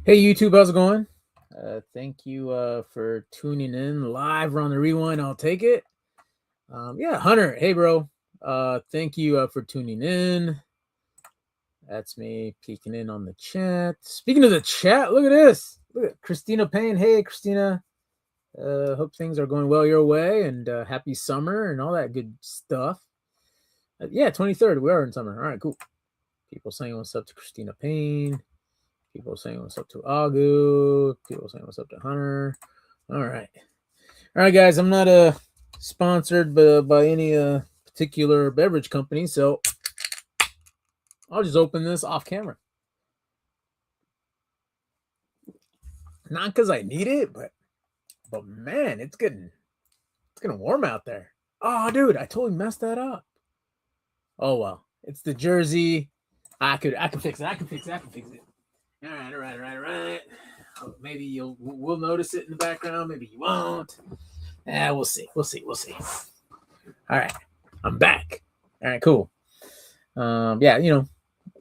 Hey YouTube, how's it going? Thank you for tuning in live. We're on the rewind. I'll take it. Yeah, Hunter. Hey, bro. Thank you for tuning in. That's me peeking in on the chat. Speaking of the chat, look at this. Look at Christina Payne. Hey, Christina. Hope things are going well your way, and happy summer and all that good stuff. Yeah, 23rd. We are in summer. All right, cool. People saying what's up to Christina Payne. People saying what's up to Agu. People saying what's up to Hunter. All right. All right, guys. I'm not sponsored by any particular beverage company, so I'll just open this off camera. Not because I need it, but man, it's getting warm out there. Oh, dude, I totally messed that up. Oh well, it's the jersey. I could fix it. I can fix it. All right. Oh, maybe we'll notice it in the background. Maybe you won't. We'll see. All right, I'm back. All right, cool. Yeah,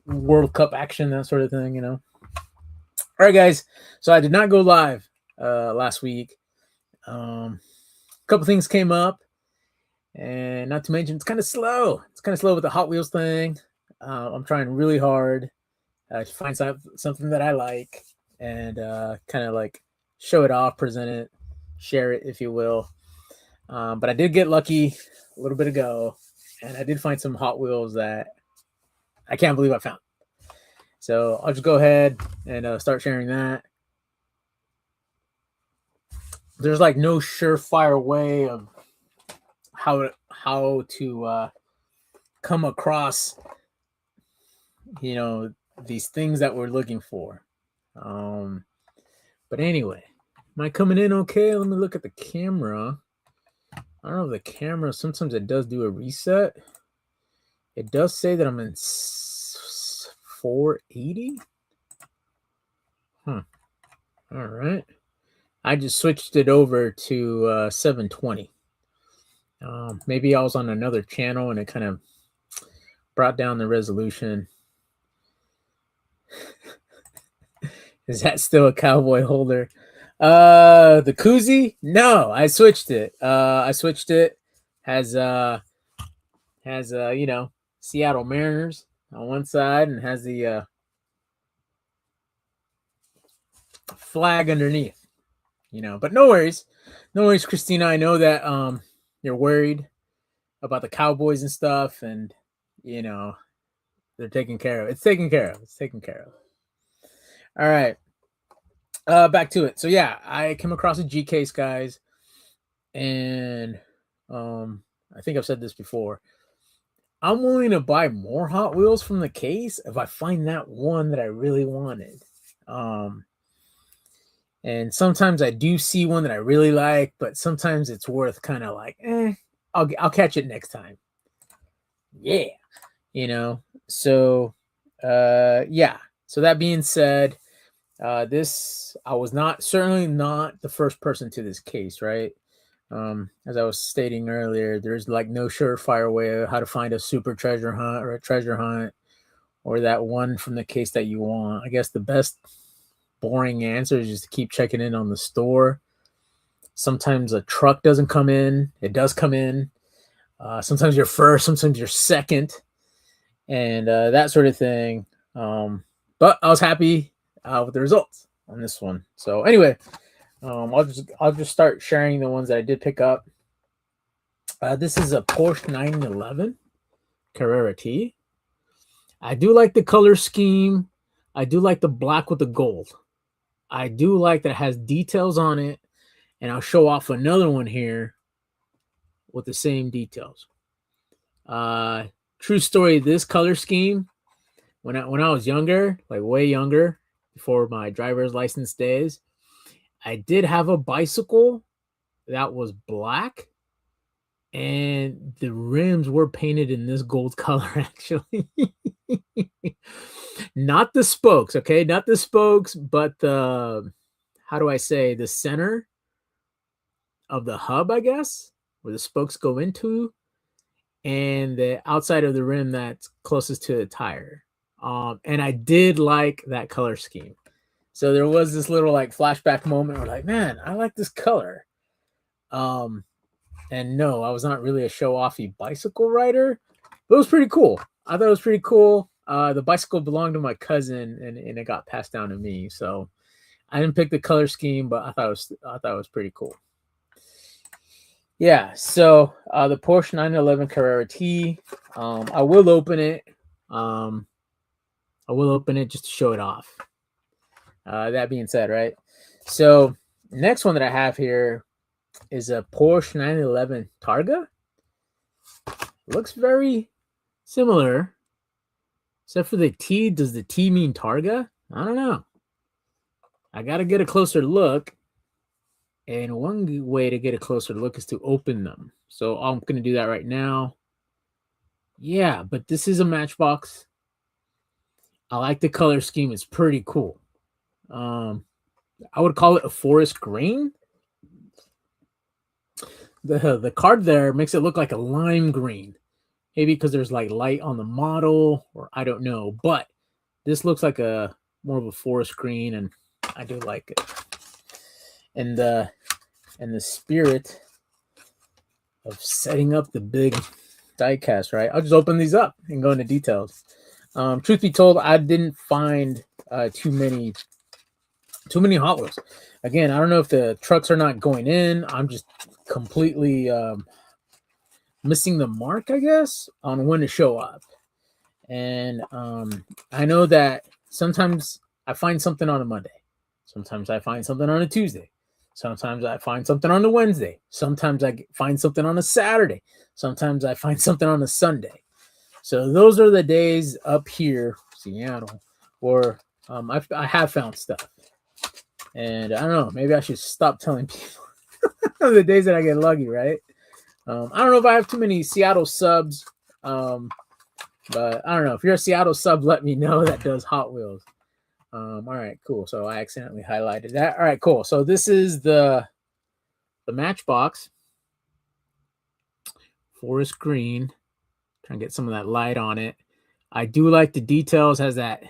World Cup action, that sort of thing. All right, guys. So I did not go live last week. A couple things came up, and not to mention it's kind of slow. It's kind of slow with the Hot Wheels thing. I'm trying really hard to find something that I like and kind of like show it off, present it, share it, if you will. But I did get lucky a little bit ago, and I did find some Hot Wheels that I can't believe I found. So I'll just go ahead and start sharing that. There's like no surefire way of how to come across these things that we're looking for. But anyway, am I coming in okay? Let me look at the camera. I don't know if the camera, sometimes it does do a reset. It does say that I'm in 480. All right. I just switched it over to 720. Maybe I was on another channel and it kind of brought down the resolution. Is that still a cowboy holder? The koozie? No, I switched it. Has Seattle Mariners on one side and has the flag underneath. But no worries, Christina. I know that you're worried about the Cowboys and stuff, and they're taken care of. It's taken care of. All right. Back to it. So yeah, I came across a G case, guys, and I think I've said this before. I'm willing to buy more Hot Wheels from the case if I find that one that I really wanted. And sometimes I do see one that I really like, but sometimes it's worth kind of like, I'll catch it next time. Yeah, So, yeah. So that being said, this I was certainly not the first person to this case, right? As I was stating earlier, there's like no surefire way of how to find a super treasure hunt or a treasure hunt or that one from the case that you want. I guess the best boring answer is just to keep checking in on the store. Sometimes a truck doesn't come in. It does come in. Sometimes you're first, sometimes you're second, and that sort of thing. But I was happy with the results on this one. So anyway, I'll just start sharing the ones that I did pick up. This is a Porsche 911 Carrera T. I do like the color scheme. I do like the black with the gold. I do like that it has details on it, and I'll show off another one here with the same details. True story, this color scheme, when I was younger, like way younger, before my driver's license days, I did have a bicycle that was black, and the rims were painted in this gold color, actually. Not the spokes, okay? Not the spokes, but the, how do I say, the center of the hub, I guess, where the spokes go into, and the outside of the rim that's closest to the tire. And I did like that color scheme. So there was this little like flashback moment where like, man, I like this color. And no, I was not really a show-offy bicycle rider, but it was pretty cool. I thought it was pretty cool. The bicycle belonged to my cousin, and it got passed down to me. So I didn't pick the color scheme, but I thought it was pretty cool. Yeah. So the Porsche 911 Carrera T. I will open it. I will open it just to show it off. That being said, right? So next one that I have here is a Porsche 911 Targa. Looks very similar, except for the T. Does the T mean Targa? I don't know. I got to get a closer look. And one way to get a closer look is to open them. So I'm going to do that right now. Yeah, but this is a Matchbox. I like the color scheme. It's pretty cool. I would call it a forest green. The card there makes it look like a lime green. Maybe because there's like light on the model, or I don't know. But this looks like a more of a forest green, and I do like it. And the spirit of setting up the big diecast, right? I'll just open these up and go into details. Truth be told, I didn't find too many Hot Wheels. Again, I don't know if the trucks are not going in. I'm just completely missing the mark, I guess, on when to show up. And I know that sometimes I find something on a Monday. Sometimes I find something on a Tuesday. Sometimes I find something on a Wednesday. Sometimes I find something on a Saturday. Sometimes I find something on a Sunday. So those are the days up here, Seattle, where I have found stuff. And I don't know, maybe I should stop telling people the days that I get lucky, right? I don't know if I have too many Seattle subs, but I don't know. If you're a Seattle sub, let me know that does Hot Wheels. All right, cool. So I accidentally highlighted that. All right, cool. So this is the Matchbox. Forest green. Trying to get some of that light on it. I do like the details. Has that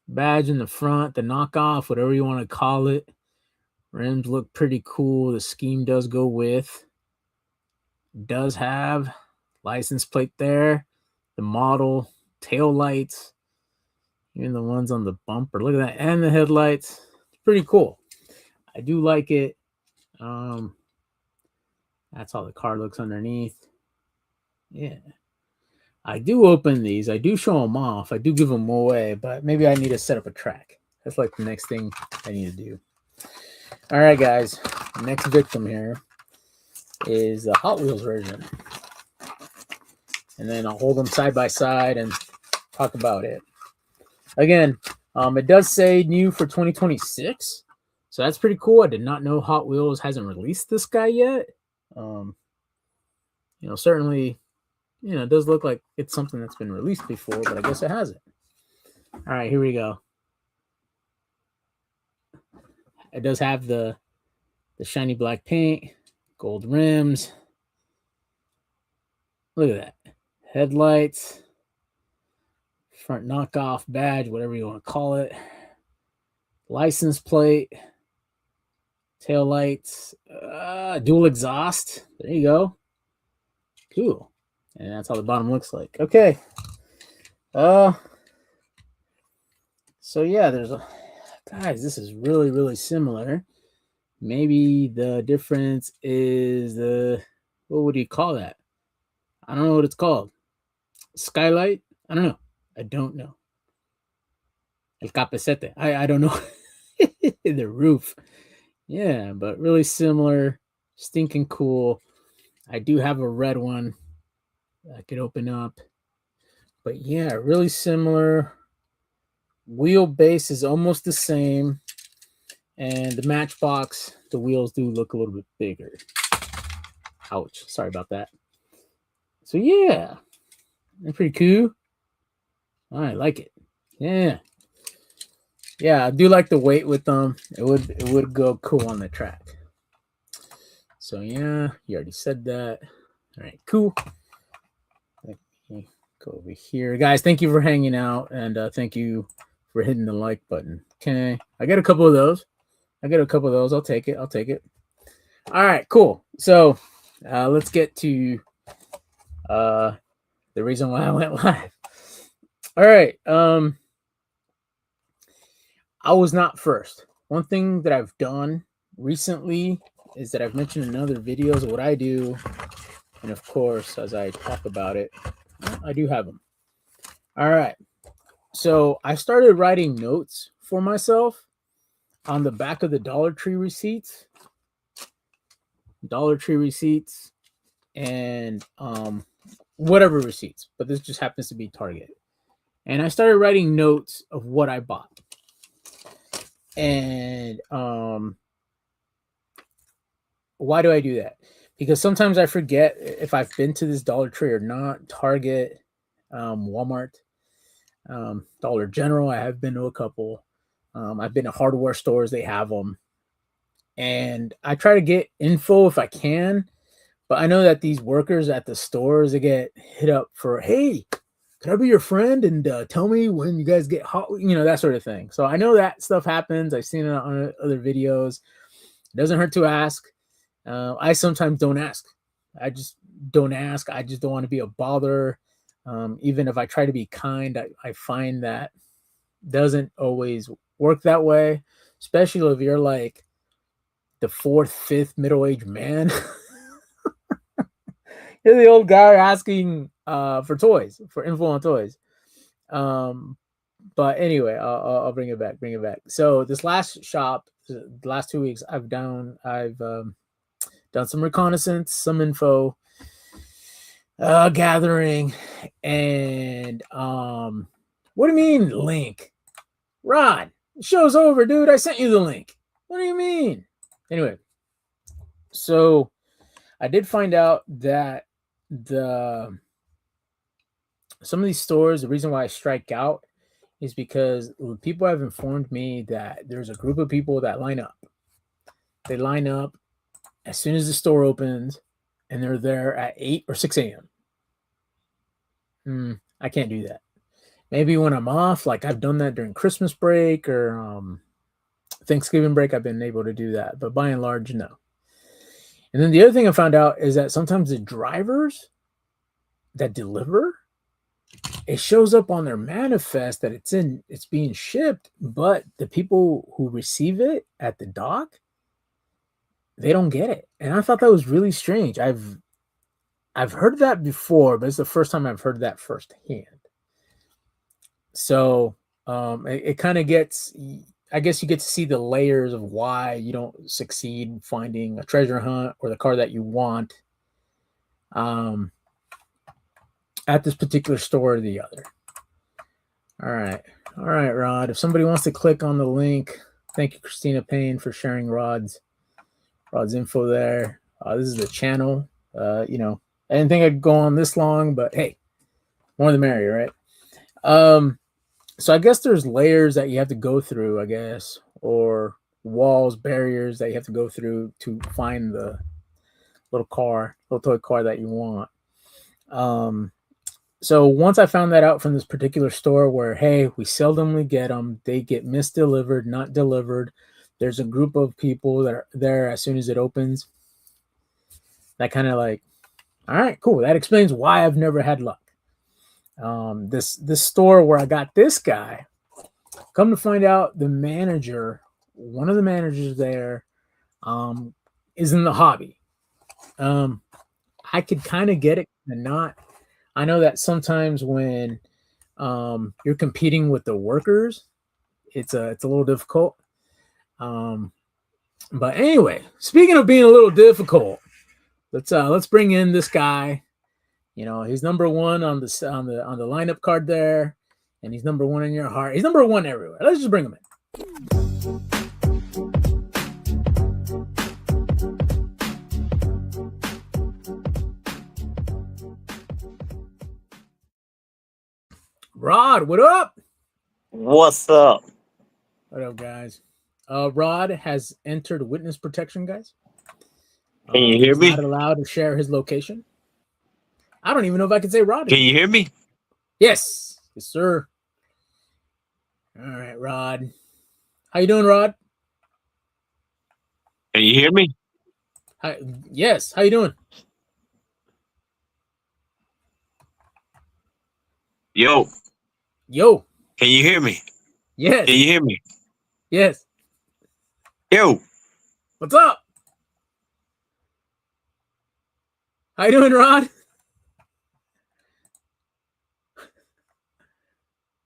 badge in the front, the knockoff, whatever you want to call it. Rims look pretty cool. The scheme does go with. Does have license plate there. The model, tail lights, even the ones on the bumper. Look at that. And the headlights. It's pretty cool. I do like it. That's how the car looks underneath. Yeah. I do open these. I do show them off. I do give them away, but maybe I need to set up a track. That's like the next thing I need to do. All right, guys. Next victim here is the Hot Wheels version. And then I'll hold them side by side and talk about it. Again, it does say new for 2026. So that's pretty cool. I did not know Hot Wheels hasn't released this guy yet. Certainly, it does look like it's something that's been released before, but I guess it hasn't. All right, here we go. It does have the shiny black paint, gold rims. Look at that. Headlights, front knockoff badge, whatever you want to call it. License plate, tail lights, dual exhaust. There you go. Cool. And that's how the bottom looks like. Okay. So yeah, guys, this is really, really similar. Maybe the difference is what would you call that? I don't know what it's called. Skylight? I don't know. El capacete. I don't know. The roof. Yeah, but really similar. Stinking cool. I do have a red one I could open up. But yeah, really similar. Wheelbase is almost the same. And the Matchbox, the wheels do look a little bit bigger. Ouch. Sorry about that. So yeah, they're pretty cool. I like it. Yeah. Yeah, I do like the weight with them. It would go cool on the track. So yeah, you already said that. All right, cool. Let me go over here. Guys, thank you for hanging out, and thank you for hitting the like button. Okay, I got a couple of those. I'll take it. All right, cool. So let's get to the reason why I went live. All right. I was not first. One thing that I've done recently is that I've mentioned in other videos what I do, and of course, as I talk about it, I do have them. All right. So I started writing notes for myself on the back of the Dollar Tree receipts, and whatever receipts, but this just happens to be Target. And I started writing notes of what I bought. And why do I do that? Because sometimes I forget if I've been to this Dollar Tree or not. Target, Walmart, Dollar General. I have been to a couple. I've been to hardware stores. They have them. And I try to get info if I can. But I know that these workers at the stores, they get hit up for, hey, can I be your friend and tell me when you guys get hot, that sort of thing. So I know that stuff happens. I've seen it on other videos. It doesn't hurt to ask. I sometimes don't ask. I just don't ask. I just don't want to be a bother. Even if I try to be kind, I find that doesn't always work that way, especially if you're like the fourth, fifth middle-aged man. You're the old guy asking for toys, for info on toys. But anyway, I'll bring it back. So this last shop, the last 2 weeks, I've done some reconnaissance, some info gathering, and what do you mean link? Rod, the show's over, dude. I sent you the link. What do you mean? Anyway, so I did find out that some of these stores, the reason why I strike out is because people have informed me that there's a group of people that line up. They line up as soon as the store opens, and they're there at 8 or 6 a.m. I can't do that. Maybe when I'm off, like I've done that during Christmas break or Thanksgiving break, I've been able to do that. But by and large, no. And then the other thing I found out is that sometimes the drivers that deliver, it shows up on their manifest that it's being shipped, but the people who receive it at the dock, they don't get it. And I thought that was really strange. I've heard that before, but it's the first time I've heard that firsthand. So it kind of gets, I guess you get to see the layers of why you don't succeed finding a treasure hunt or the car that you want at this particular store or the other. All right, Rod. If somebody wants to click on the link, thank you, Christina Payne, for sharing Rod's info there. This is the channel. I didn't think I'd go on this long, but hey, more the merrier, right? So I guess there's layers that you have to go through, I guess, or walls, barriers that you have to go through to find the little toy car that you want. So once I found that out from this particular store where, hey, we seldomly get them, they get misdelivered, not delivered. There's a group of people that are there as soon as it opens. That kind of like, all right, cool. That explains why I've never had luck. This store where I got this guy, come to find out one of the managers there, is in the hobby. I could kind of get it and not. I know that sometimes when you're competing with the workers, it's a little difficult. But anyway, speaking of being a little difficult, let's bring in this guy. He's number one on the lineup card there, and he's number one in your heart. He's number one everywhere. Let's just bring him in. Rod, what up? What's up? What up, guys? Rod has entered witness protection, guys. Can you hear me? He's not allowed to share his location. I don't even know if I can say Rod. Can you hear me? Yes, sir. All right, Rod. How you doing, Rod? Can you hear me? Hi, yes. How you doing? Yo, Yo. can you hear me? Can Yes. you hear me? Yes. Yo, What's up? How you doing, Rod?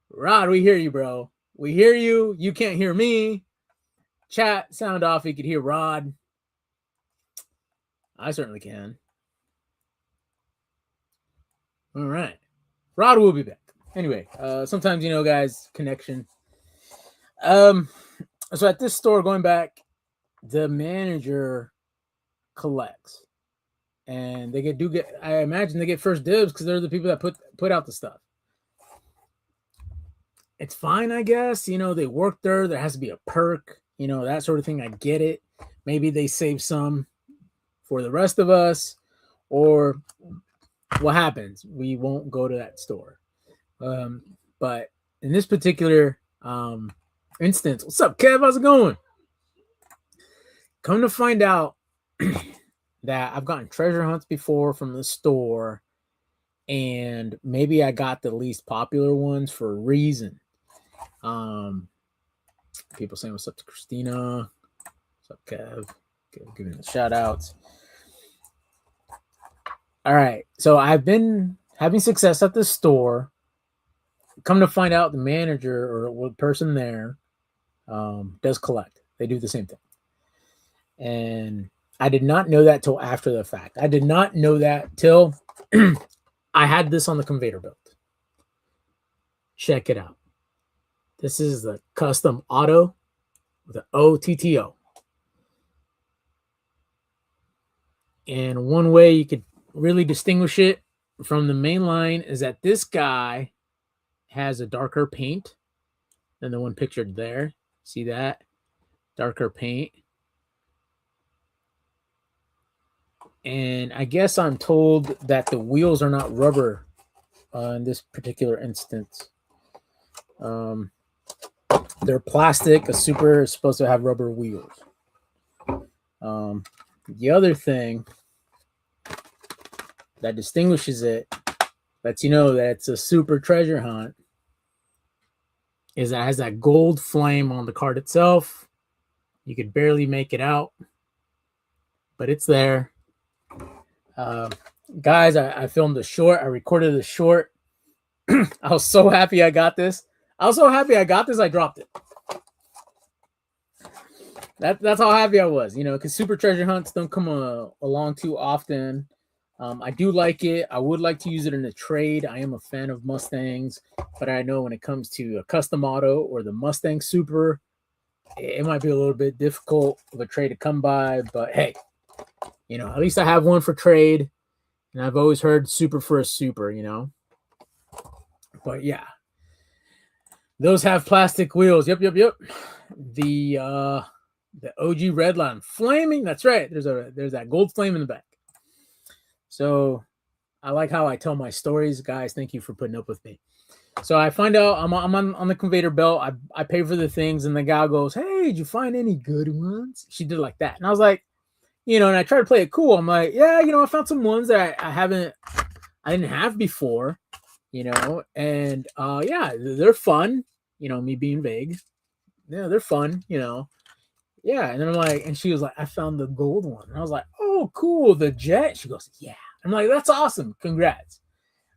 Rod, we hear you, bro. We hear you. You can't hear me. Chat, sound off. You could hear Rod. I certainly can. All right. Rod will be back. Anyway, sometimes, guys, connection. Um, so at this store, going back, the manager collects, and they get. I imagine they get first dibs because they're the people that put out the stuff. It's fine, I guess. They work there. There has to be a perk, that sort of thing. I get it. Maybe they save some for the rest of us, or what happens? We won't go to that store. But in this particular instance, what's up, Kev? How's it going? Come to find out that I've gotten treasure hunts before from the store, and maybe I got the least popular ones for a reason. People saying what's up to Christina, what's up, Kev? Giving the shout outs. All right, so I've been having success at the store. Come to find out, the manager or the person there does collect. They do the same thing, and I did not know that till after the fact. I did not know that till I had this on the conveyor belt. Check it out. This is the custom auto with the OTTO. And one way you could really distinguish it from the main line is that this guy has a darker paint than the one pictured there. See that? Darker paint. And I guess I'm told that the wheels are not rubber in this particular instance. They're plastic. A super is supposed to have rubber wheels. The other thing that distinguishes it, lets you know that it's a super treasure hunt, is that it has that gold flame on the card itself. You could barely make it out, but it's there. Guys, I filmed a short. I recorded a short. I was so happy I got this. I dropped it. That's how happy I was, because super treasure hunts don't come along too often. I do like it. I would like to use it in a trade. I am a fan of Mustangs, but I know when it comes to a custom auto or the Mustang Super, it might be a little bit difficult of a trade to come by. But hey, at least I have one for trade, and I've always heard super for a super, But yeah, those have plastic wheels. Yep. The OG Redline flaming. That's right. There's that gold flame in the back. So I like how I tell my stories, guys. Thank you for putting up with me. So I find out I'm on the conveyor belt. I pay for the things, and the gal goes, "Hey, did you find any good ones?" She did like that, and I was like, and I try to play it cool. I'm like, yeah, I found some ones that I didn't have before, and yeah, they're fun. Me being vague, yeah, they're fun. Yeah, and then I'm like, and she was like, I found the gold one, and I was like, oh, cool, the jet. She goes, yeah. I'm like, that's awesome, congrats.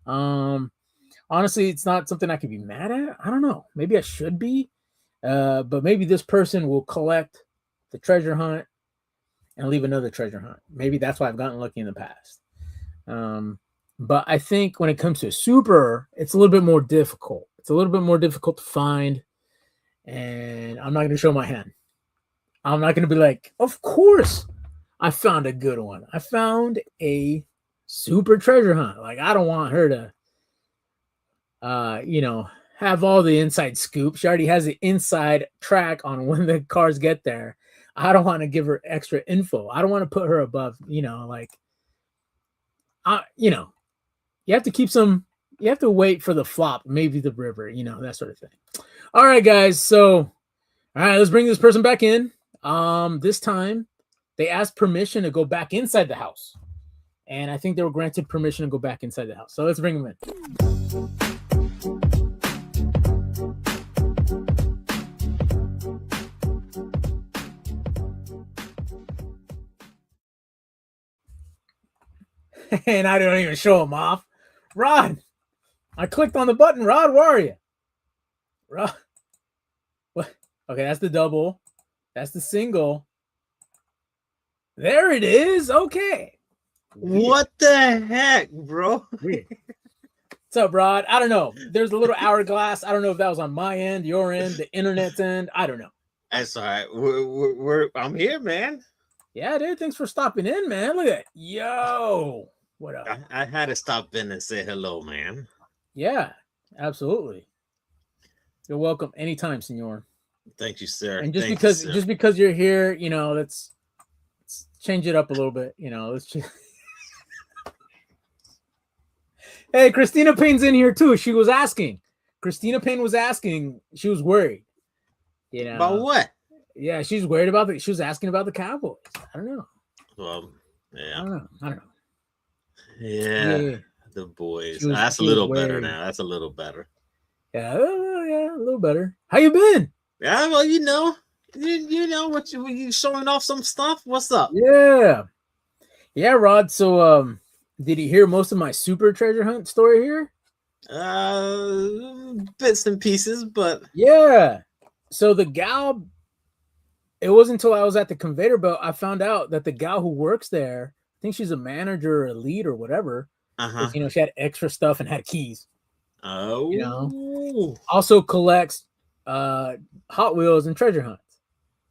Honestly, it's not something I could be mad at. I don't know. Maybe I should be. But maybe this person will collect the treasure hunt and leave another treasure hunt. Maybe that's why I've gotten lucky in the past. But I think when it comes to super, it's a little bit more difficult. It's a little bit more difficult to find. And I'm not going to show my hand. I'm not going to be like, of course, I found a good one. I found a super treasure hunt. Like, I don't want her to have all the inside scoop. She already has the inside track on when the cars get there. I don't want to give her extra info. I don't want to put her above, like, you have to keep some, you have to wait for the flop, maybe the river, that sort of thing. All right, guys. So, all right, let's bring this person back in. This time they asked permission to go back inside the house. And I think they were granted permission to go back inside the house. So let's bring them in. And I don't even show them off. Rod, I clicked on the button. Rod, where are you? Rod, what? Okay, that's the double. That's the single. There it is. Okay. What the heck, bro? Weird. What's up, Rod? I don't know. There's a little hourglass. I don't know if that was on my end, your end, the internet's end. I don't know. That's all right. I'm here, man. Yeah, dude. Thanks for stopping in, man. Look at that. Yo. What up? I had to stop in and say hello, man. Yeah, absolutely. You're welcome anytime, senor. Thank you, sir. And just Thank because you're here, you know, let's change it up a little bit. You know, let's change. Hey, Christina Payne's in here too. She was asking. Christina Payne was asking. She was worried. You know about what? Yeah, she's worried about she was asking about the Cowboys. I don't know. Well, yeah. I don't know. Yeah. The boys. That's a little better now. That's a little better. Yeah, yeah, a little better. How you been? Yeah, well, you know what you showing off some stuff. What's up? Yeah, Rod. So, did you hear most of my super treasure hunt story here? Bits and pieces, but yeah. So the gal, it wasn't until I was at the conveyor belt I found out that the gal who works there, I think she's a manager or a lead or whatever. You know, she had extra stuff and had keys. Oh, you know, also collects Hot Wheels and treasure hunts.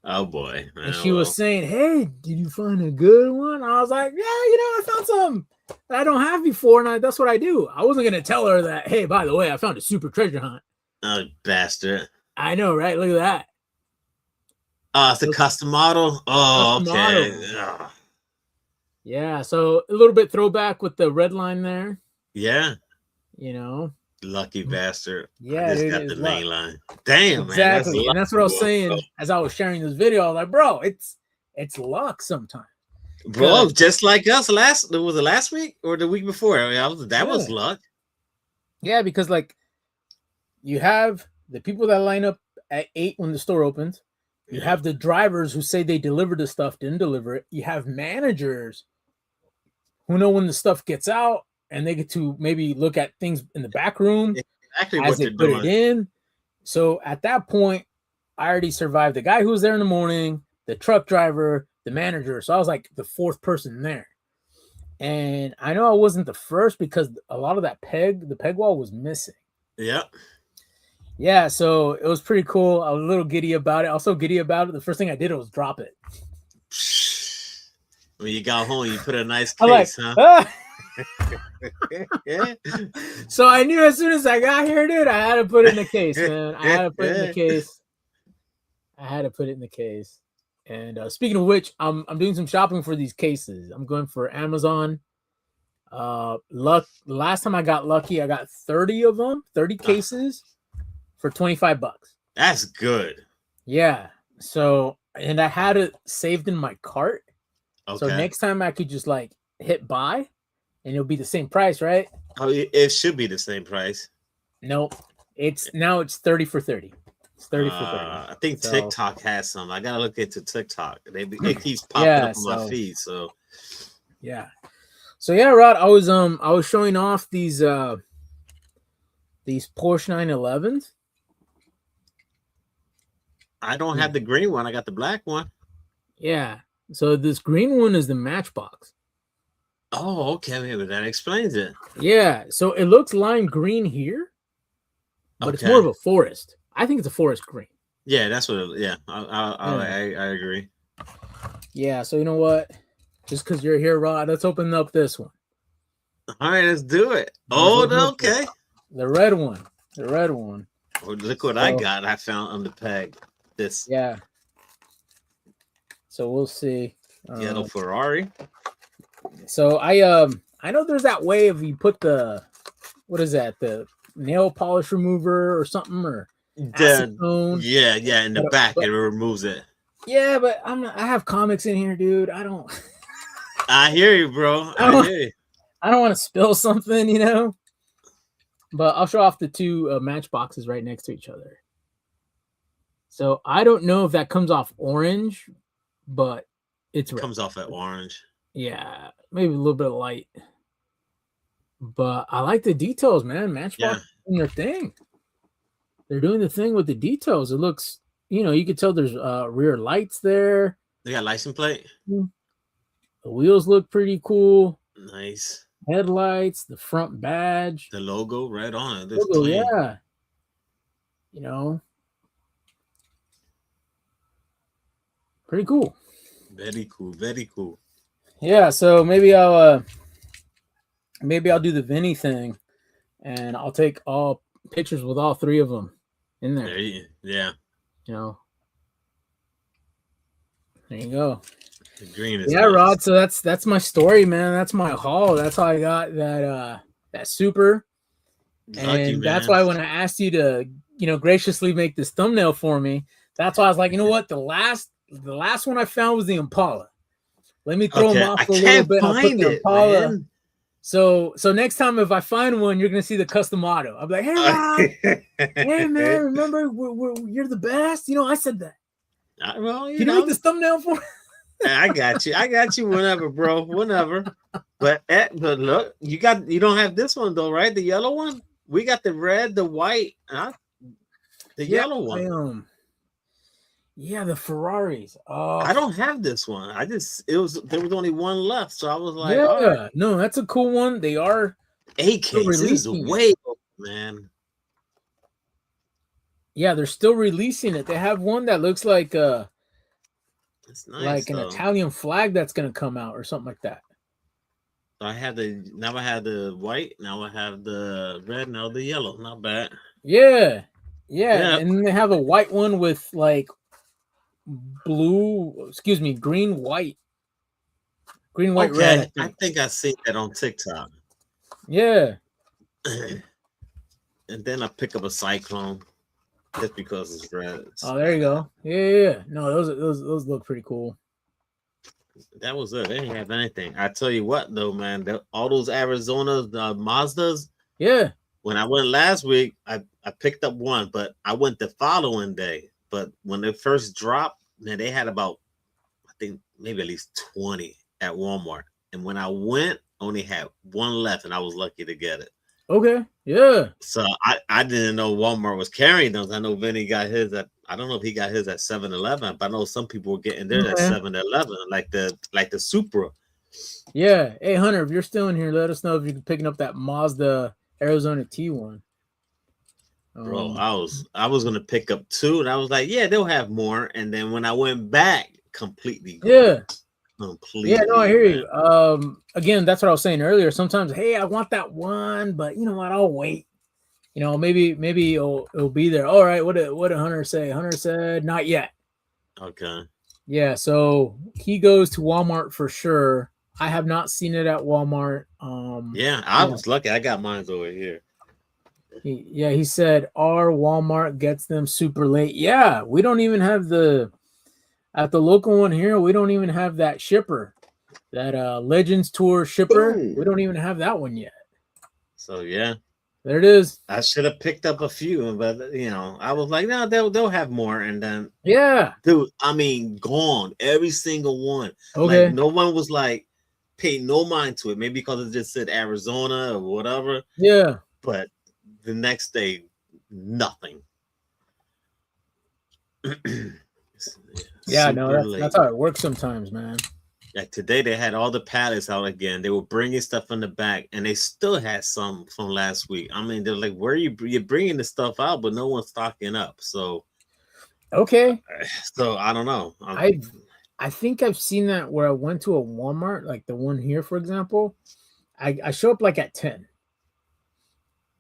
Oh boy! And she was saying, "Hey, did you find a good one?" I was like, "Yeah, you know, I found some that I don't have before, and that's what I do." I wasn't gonna tell her that. Hey, by the way, I found a super treasure hunt. Oh, bastard! I know, right? Look at that. Oh, it's a custom model. Oh, custom okay. Model. Yeah, so a little bit throwback with the red line there. Yeah. You know. Lucky bastard. Yeah, I just got the main line. Damn, exactly. Man. And that's what I was saying as I was sharing this video. I was like, bro, it's luck sometimes. Bro, just like us was it last week or the week before? I mean, that was luck. Yeah, because like you have the people that line up at 8 when the store opens. You have the drivers who say they delivered the stuff, didn't deliver it. You have managers who know when the stuff gets out, and they get to maybe look at things in the back room exactly as they put it in. So at that point, I already survived the guy who was there in the morning, the truck driver, the manager. So I was like the fourth person there. And I know I wasn't the first because a lot of the peg wall was missing. Yeah. Yeah, so it was pretty cool. I was a little giddy about it. Also giddy about it. The first thing I did was drop it. When you got home, you put a nice case, huh? So I knew as soon as I got here, dude, I had to put it in the case, man. I had to put it in the case. And speaking of which, I'm doing some shopping for these cases. I'm going for Amazon. Last time I got lucky, I got 30 of them, 30 cases for $25. That's good. Yeah. So, and I had it saved in my cart. Okay. So next time I could just like hit buy and it'll be the same price, right? Oh, it should be the same price. Nope. It's 30 for 30. It's 30 for 30. I think TikTok has some. I gotta look into TikTok. It keeps popping up on my feed. So yeah. So yeah, Rod, I was showing off these Porsche 911s. I don't have the green one. I got the black one. Yeah. So this green one is the Matchbox. Oh, okay. Maybe that explains it. Yeah. So it looks lime green here, but it's more of a forest. I think it's a forest green. Yeah, that's what. I agree. Yeah. So you know what? Just because you're here, Rod, let's open up this one. All right, let's do it. Oh, okay. The red one. The red one. Oh, look what I got. I found on the peg. This. Yeah. So we'll see. Yellow Ferrari. So I know there's that way of you put the, what is that? The nail polish remover or something, or acetone. Yeah, in the back it removes it. Yeah, but I have comics in here, dude. I don't. I hear you, bro. I hear you. I don't want to spill something, you know. But I'll show off the two matchboxes right next to each other. So I don't know if that comes off orange, but it's red. Comes off at orange. Yeah, maybe a little bit of light. But I like the details, man. Matchbox doing their thing. They're doing the thing with the details. It looks, you know, you can tell there's rear lights there. They got license plate. The wheels look pretty cool. Nice. Headlights, the front badge. The logo right on it. Logo, yeah. You know. Pretty cool. Very cool. Very cool. Yeah, so maybe I'll do the Vinny thing, and I'll take all pictures with all three of them in there. Yeah. You know. There you go. The green is nice. Rod. So that's my story, man. That's my haul. That's how I got that super. Lucky, and that's why when I asked you to, you know, graciously make this thumbnail for me, that's why I was like, you know what, the last one I found was the Impala. Let me throw them off a little bit. I'll put the Impala. Man. So next time if I find one, you're gonna see the custom auto. I'm like, hey, Rod, hey man, remember you're the best. You know, I said that. Well, you make this thumbnail for me? I got you whenever, bro. Whenever. But look, you don't have this one though, right? The yellow one? We got the red, the white, the yellow one. Yeah, the Ferraris. Oh, I don't have this one. There was only one left, so I was like, yeah, no, that's a cool one. They are AK. This is way old, man. Yeah, they're still releasing it. They have one that looks like it's nice, like an Italian flag that's gonna come out or something like that. I have the white, now I have the red, now the yellow. Not bad. Yeah. And then they have a white one with like green, white, red. I think I seen that on TikTok. Yeah. And then I pick up a Cyclone just because it's red. Oh, there you go. Yeah. No, those look pretty cool. That was it. They didn't have anything. I tell you what, though, man, all those Arizonas, Mazdas. Yeah. When I went last week, I picked up one, but I went the following day. But when they first dropped, man, they had about, I think, maybe at least 20 at Walmart. And when I went, only had one left, and I was lucky to get it. Okay. Yeah. So I didn't know Walmart was carrying those. I know Vinny got his at, I don't know if he got his at 7-Eleven, but I know some people were getting theirs at 7-Eleven, like the Supra. Yeah. Hey Hunter, if you're still in here, let us know if you're picking up that Mazda Arizona T1. Bro, I was gonna pick up two, and I was like, yeah, they'll have more. And then when I went back, completely gone. Yeah. Completely. Yeah, no, I hear you. Again, that's what I was saying earlier. Sometimes, hey, I want that one, but you know what? I'll wait. You know, maybe it'll be there. All right, what did Hunter say? Hunter said not yet. Okay. Yeah, so he goes to Walmart for sure. I have not seen it at Walmart. Yeah, I was lucky. I got mine over here. He said our Walmart gets them super late. Yeah, we don't even have at the local one here, we don't even have that shipper, that Legends Tour shipper. Boom. We don't even have that one yet. So yeah, there it is. I should have picked up a few, but you know, I was like, no, they'll have more. And then dude, I mean, gone every single one. Okay, like, no one was like paying no mind to it. Maybe because it just said Arizona or whatever. Yeah, but the next day, nothing. Yeah, no, that's how it works sometimes, man. Like today, they had all the pallets out again. They were bringing stuff in the back, and they still had some from last week. I mean, they're like, "Where are you're bringing the stuff out, but no one's stocking up." So, okay. So I don't know. I think I've seen that where I went to a Walmart, like the one here, for example. I show up like at 10,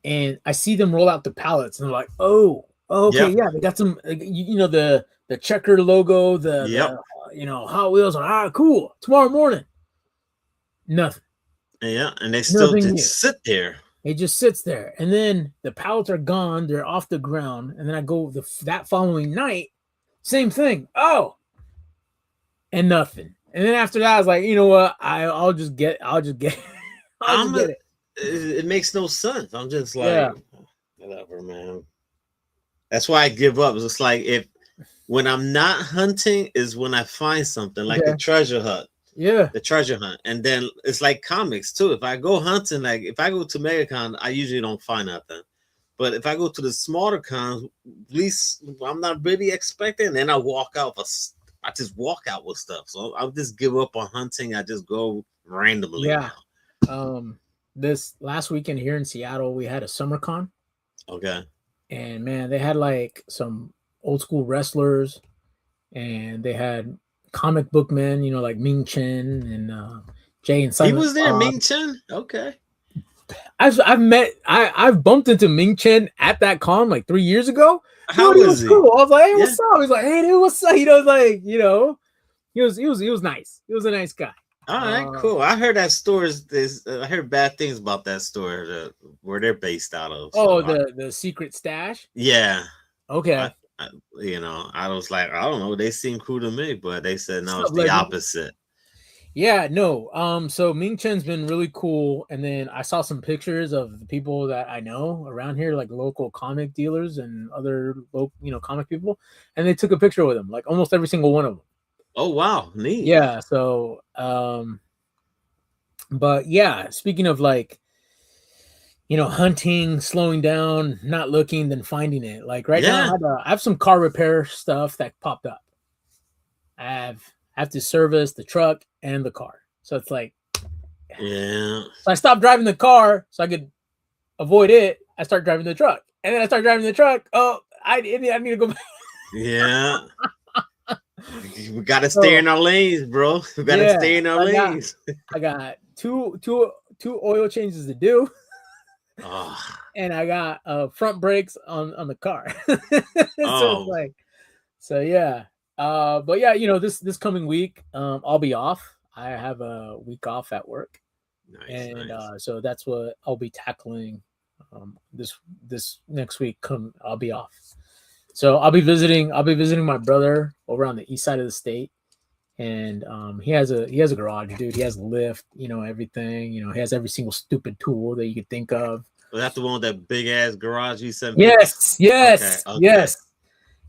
and I see them roll out the pallets, and they're like, "Oh, okay, yeah, they got some, you know, the checker logo, the you know, Hot Wheels. Cool. Tomorrow morning, nothing. Yeah, and they still just sit there. It just sits there, and then the pallets are gone. They're off the ground, and then I go that following night, same thing. Oh, and nothing. And then after that, I was like, you know what? I'll just get. I'll just get. I'll just I'm a, get it. it makes no sense. I'm just Yeah. like, whatever, man. That's why I give up. It's just like if when I'm not hunting is when I find something like the Okay. treasure hunt, Yeah. the treasure hunt, and then it's like comics too. If I go hunting, like if I go to MegaCon, I usually don't find nothing. But if I go to the smaller cons, at least I'm not really expecting. Then I just walk out with stuff. So I'll just give up on hunting. I just go randomly Yeah. now. This last weekend here in Seattle, we had a summer con, Okay. and man, they had like some old school wrestlers, and they had comic book men, like Ming Chen and Jay and He Silent was there, Bob. Ming Chen. Okay. I've bumped into Ming Chen at that con like 3 years ago. How Dude, he was was he? cool. I was like, hey, Yeah. what's up? He's like, hey, dude, what's up? Like, he was nice. He was a nice guy. All right, cool. I heard that stores. I heard bad things about that store where they're based out of. Oh, So the secret stash. yeah, Okay. I I was like, I don't know. They seem cool to me, but they said What's no, up, it's the legend? opposite. Yeah, no. So Ming Chen's been really cool, and then I saw some pictures of the people that I know around here, like local comic dealers and other local, comic people, and they took a picture with him, like almost every single one of them. Oh wow, neat. Yeah. So, but yeah, speaking of like, hunting, slowing down, not looking, then finding it. Like right now, Yeah, I have some car repair stuff that popped up. I have to service the truck and the car, so it's like. yeah, So I stopped driving the car so I could avoid it. I start driving the truck, and then I start driving the truck. Oh, I need to go back. yeah. We gotta stay So in our lanes, bro. We gotta yeah, stay in our lanes. I got two oil changes to do, Oh, and I got front brakes on the car. So it's oh, like, so yeah. But yeah, this coming week, I'll be off. I have a week off at work, nice, and nice. so that's what I'll be tackling this next week. I'll be off, so I'll be visiting my brother over on the east side of the state, and he has a garage, dude. He has a lift, everything. He has every single stupid tool that you could think of. Was that the one with that big ass garage you sent pictures? Yes, Okay, yes, okay. yes.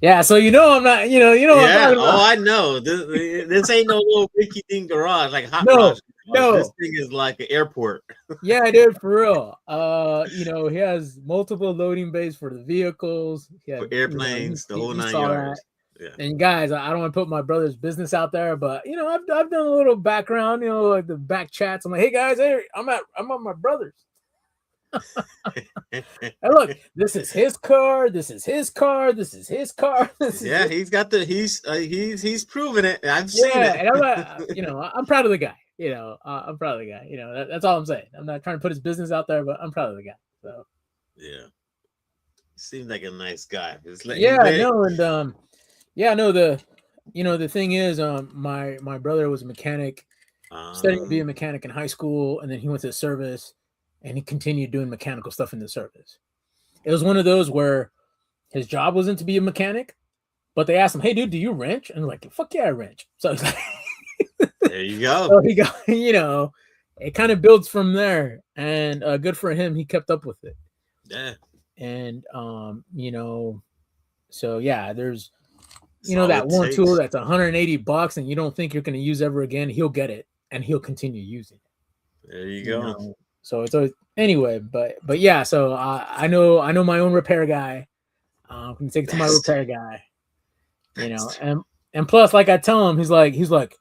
Yeah, so I'm not, what I'm Yeah. talking Oh, about. I know. This ain't no little Ricky Dean garage like Hot No, Rod garage. This no. thing is like an airport. Yeah, dude, for real. He has multiple loading bays for the vehicles. He For had, airplanes, the whole you nine saw that. yards. Yeah. And guys, I don't want to put my brother's business out there, but I've done a little background, like the back chats. I'm like, hey guys, hey, I'm at my brother's. And look, this is his car. This is his car. This is his car. This is Yeah, his. he's got he's proven it. I've seen Yeah, it. and I'm not, I'm proud of the guy. I'm proud of the guy. That's all I'm saying. I'm not trying to put his business out there, but I'm proud of the guy. So Yeah. Seems like a nice guy. It's like he yeah, made no, and yeah, no, the thing is, my brother was a mechanic, studying to be a um mechanic in high school, and then he went to the service, and he continued doing mechanical stuff in the service. It was one of those where his job wasn't to be a mechanic, but they asked him, "Hey, dude, do you wrench?" And like, "Fuck yeah, I wrench." So he's like, there you go. so he got, it kind of builds from there, and good for him, he kept up with it, Yeah. and so yeah, there's That's all that it one tool takes. that's $180 and you don't think you're going to use ever again, he'll get it and he'll continue using There you it. go. So it's always anyway, but yeah. So I know my own repair guy. I'm gonna take it to my Best. repair guy. Best. And plus, like I tell him, he's like,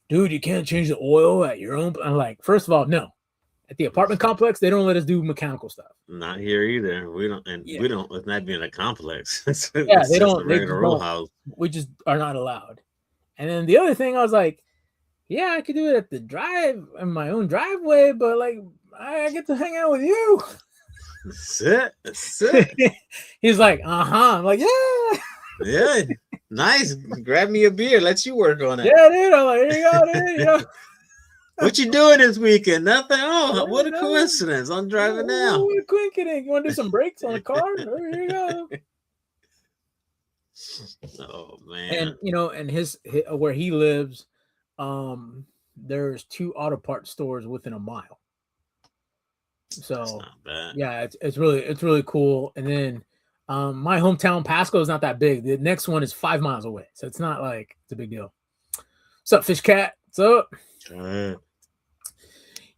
dude, you can't change the oil at your own. I'm like, first of all, no. At the apartment complex, they don't let us do mechanical stuff. Not here either. We don't, and Yeah, we don't. It's not being a complex. It's, yeah, it's they just a don't. They regular just row don't. house. We just are not allowed. And then the other thing, I was like, yeah, I could do it at the drive in my own driveway, but like I get to hang out with you. That's it. That's it. He's like, I'm like, yeah, Yeah. Nice. Grab me a beer. Let you work on it. yeah, dude. I'm like, here you go, dude. What you doing this weekend? Nothing. Oh, Yeah, what a no. coincidence! I'm Yeah, driving now. what a coincidence. You want to do some brakes on the car? There you go. Oh man, And and his where he lives, there's two auto parts stores within a mile. that's So not bad. yeah, it's really cool. And then my hometown Pasco is not that big. The next one is 5 miles away, so it's not like it's a big deal. What's up, Fish Cat? What's up? Uh,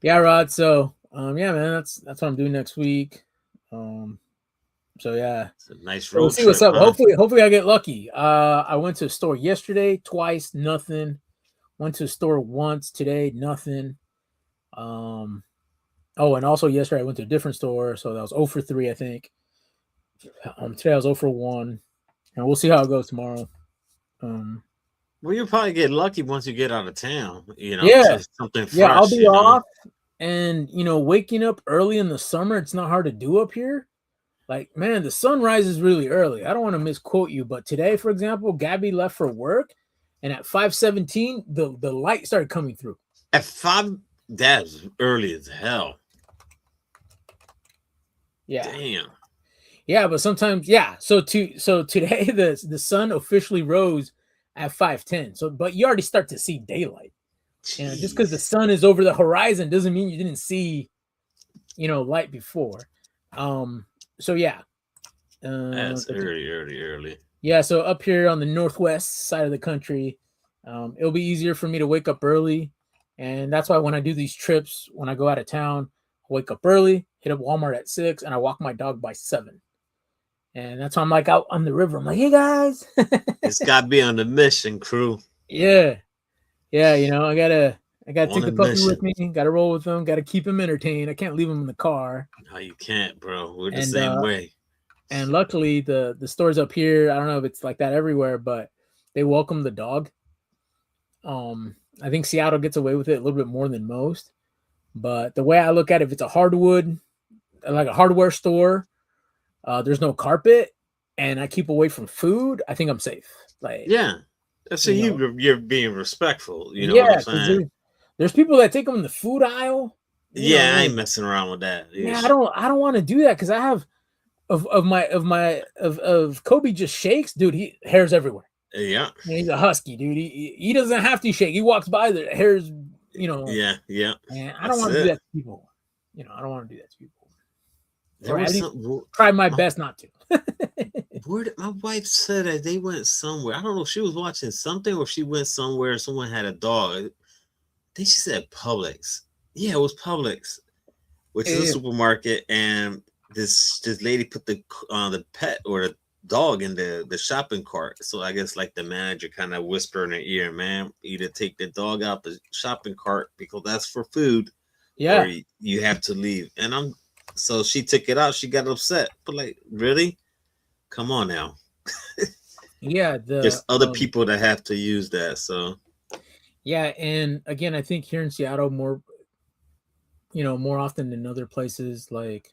Yeah, Rod. So yeah, man, that's what I'm doing next week. Um, so yeah, it's a nice so we'll road see what's trip, up. huh? Hopefully I get lucky. I went to a store yesterday twice, nothing. Went to a store once today, nothing. Um, oh, and also yesterday I went to a different store, so that was 0 for 3, I think. Today I was 0 for 1, and we'll see how it goes tomorrow. Um, Well, you'll probably get lucky once you get out of town. yeah, To something yeah, I'll fresh. be off, and waking up early in the summer, it's not hard to do up here. Like, man, the sun rises really early. I don't want to misquote you, but today, for example, Gabby left for work, and at 5:17, the light started coming through. At 5, that's early as hell. Yeah, Damn. yeah, but sometimes, yeah. So today, the sun officially rose at 5:10. So, but you already start to see daylight. Just because the Jeez. sun is over the horizon doesn't mean you didn't see, light before. Um, so yeah, That's early, early, early. yeah. So up here on the northwest side of the country, it'll be easier for me to wake up early, and that's why when I do these trips, when I go out of town, I wake up early, hit up Walmart at 6, and I walk my dog by 7. And that's why I'm like out on the river. I'm like, hey guys, It's got to be on the mission, crew. yeah, yeah. I gotta On take a the puppy with mission. me. Gotta roll with him. Gotta keep him entertained. I can't leave him in the car. No, you can't, bro. We're the And same way. and luckily the stores up here, I don't know if it's like that everywhere, but they welcome the dog. I think Seattle gets away with it a little bit more than most. But the way I look at it, if it's a hardwood, like a hardware store, there's no carpet, and I keep away from food, I think I'm safe. Like, Yeah. So you know, you're being respectful. You know what I'm yeah, because saying? there's people that take them in the food aisle. Yeah, I ain't messing around with that. Yeah, Yes. I don't want to do that because I have of Kobe just shakes, dude. He hairs everywhere. Yeah. He's a husky, dude. He doesn't have to shake. He walks by the hairs, Yeah. Yeah. and I don't That's want to do it. that to people. I don't want to do that to people. There Or at was least some. try my My, best not to. my wife said that they went somewhere. I don't know if she was watching something or if she went somewhere. Someone had a dog. I think she said Publix. Yeah, it was Publix, which is a Yeah. supermarket, and this lady put the pet or the dog in the shopping cart. So I guess like the manager kind of whispered in her ear, "Man, either take the dog out the shopping cart because that's for food, or Yeah. you have to leave." And so she took it out. She got upset, but like, really? Come on now. Yeah, There's other people that have to use that. So yeah, and again, I think here in Seattle more often than other places, like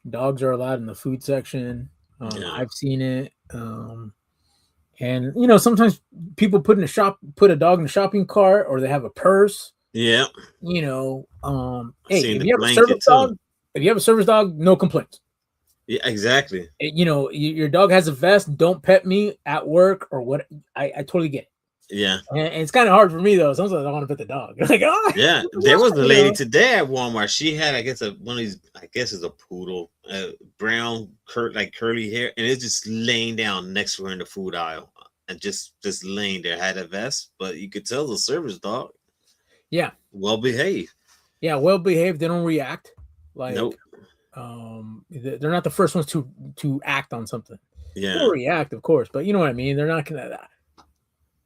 dogs are allowed in the food section. yeah, I've seen it. And sometimes people put a dog in a shopping cart, or they have a purse. yeah. I Hey, seen if the you have a service blanket too. dog, no complaints. Yeah, exactly. Your dog has a vest. Don't pet me at work or what. I totally get it. Yeah. And it's kind of hard for me though. Sometimes I want to pet the dog. Like, oh, Yeah, there was a lady today at Walmart. She had, I guess, one of these. I guess it's a poodle, brown, like curly hair, and it's just laying down next to her in the food aisle, and just laying there. Had a vest, but you could tell the service dog, Yeah, well behaved. yeah, well behaved. They don't react. Like, Nope. they're not the first ones to act on something. They'll Yeah. react, of course, but you know what I mean. They're not gonna.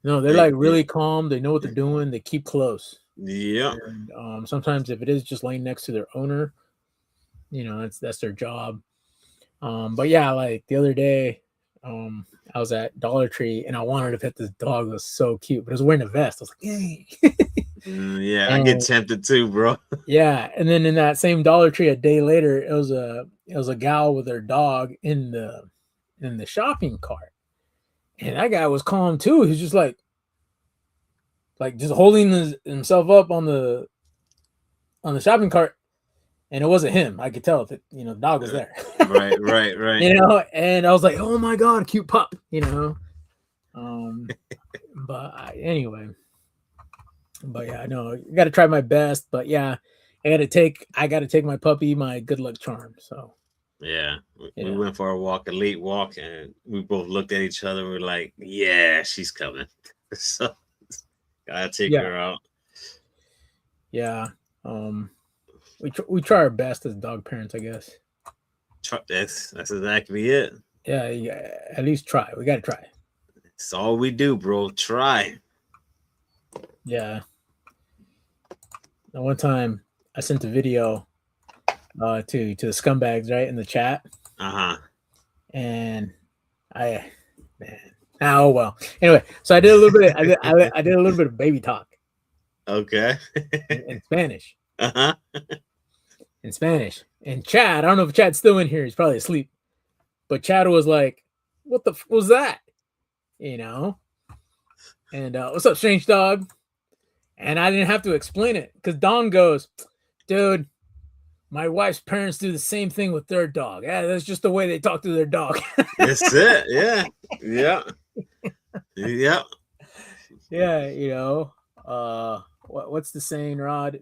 No, they're They, like really calm. They know what they're doing. They keep close. yeah. And sometimes if it is just laying next to their owner, that's their job. But yeah, like the other day, I was at Dollar Tree and I wanted to pet this dog. It was so cute, but it was wearing a vest. I was like, yay. Yeah, I get And tempted too, bro. yeah, and then in that same Dollar Tree a day later, it was a gal with her dog in the shopping cart. And that guy was calm too. He's just like just holding himself up on on the shopping cart, and it wasn't him. I could tell that the dog was there. Right. And I was like, oh my god, cute pup. Anyway, but yeah, no, I got to try my best. But yeah, I got to take my puppy my good luck charm. So Yeah, we yeah, went for a walk, a late walk, and we both looked at each other. We're like, "Yeah, she's coming." So gotta take yeah, her out. yeah. Um, we try our best as dog parents, I guess. That's exactly it. Yeah, yeah. At least try. We got to try. It's all we do, bro. Try. Yeah. Now, one time I sent a video to the scumbags right in the chat, Uh and I man, oh well. Anyway, so I did a little bit. I did a little bit of baby talk huh. Okay. in Spanish. Uh huh. In Spanish, and Chad. I don't know if Chad's still in here. He's probably asleep. But Chad was like, "What the was that?" You know. And what's up, strange dog? And I didn't have to explain it because Don goes, "Dude, my wife's parents do the same thing with their dog. Yeah, that's just the way they talk to their dog." That's it. Yeah. Yeah. Yeah. Yeah, what's the saying, Rod?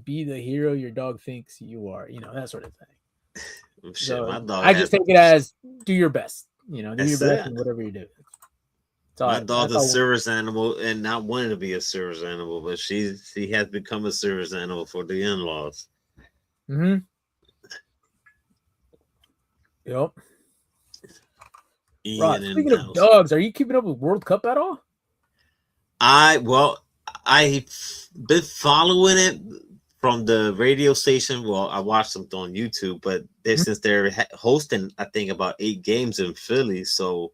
Be the hero your dog thinks you are. That sort of thing. Shit, So my dog I has. just take it as do your best. Do your That's best it. in whatever you do. My dog's That's a all. service animal, and not wanting to be a service animal, but she has become a service animal for the in-laws. Mm-hmm. Yep. Ian Rod, and speaking of house. dogs, are you keeping up with World Cup at all? I've been following it from the radio station. Well, I watched them on YouTube, but since they're hosting, I think about 8 games in Philly, so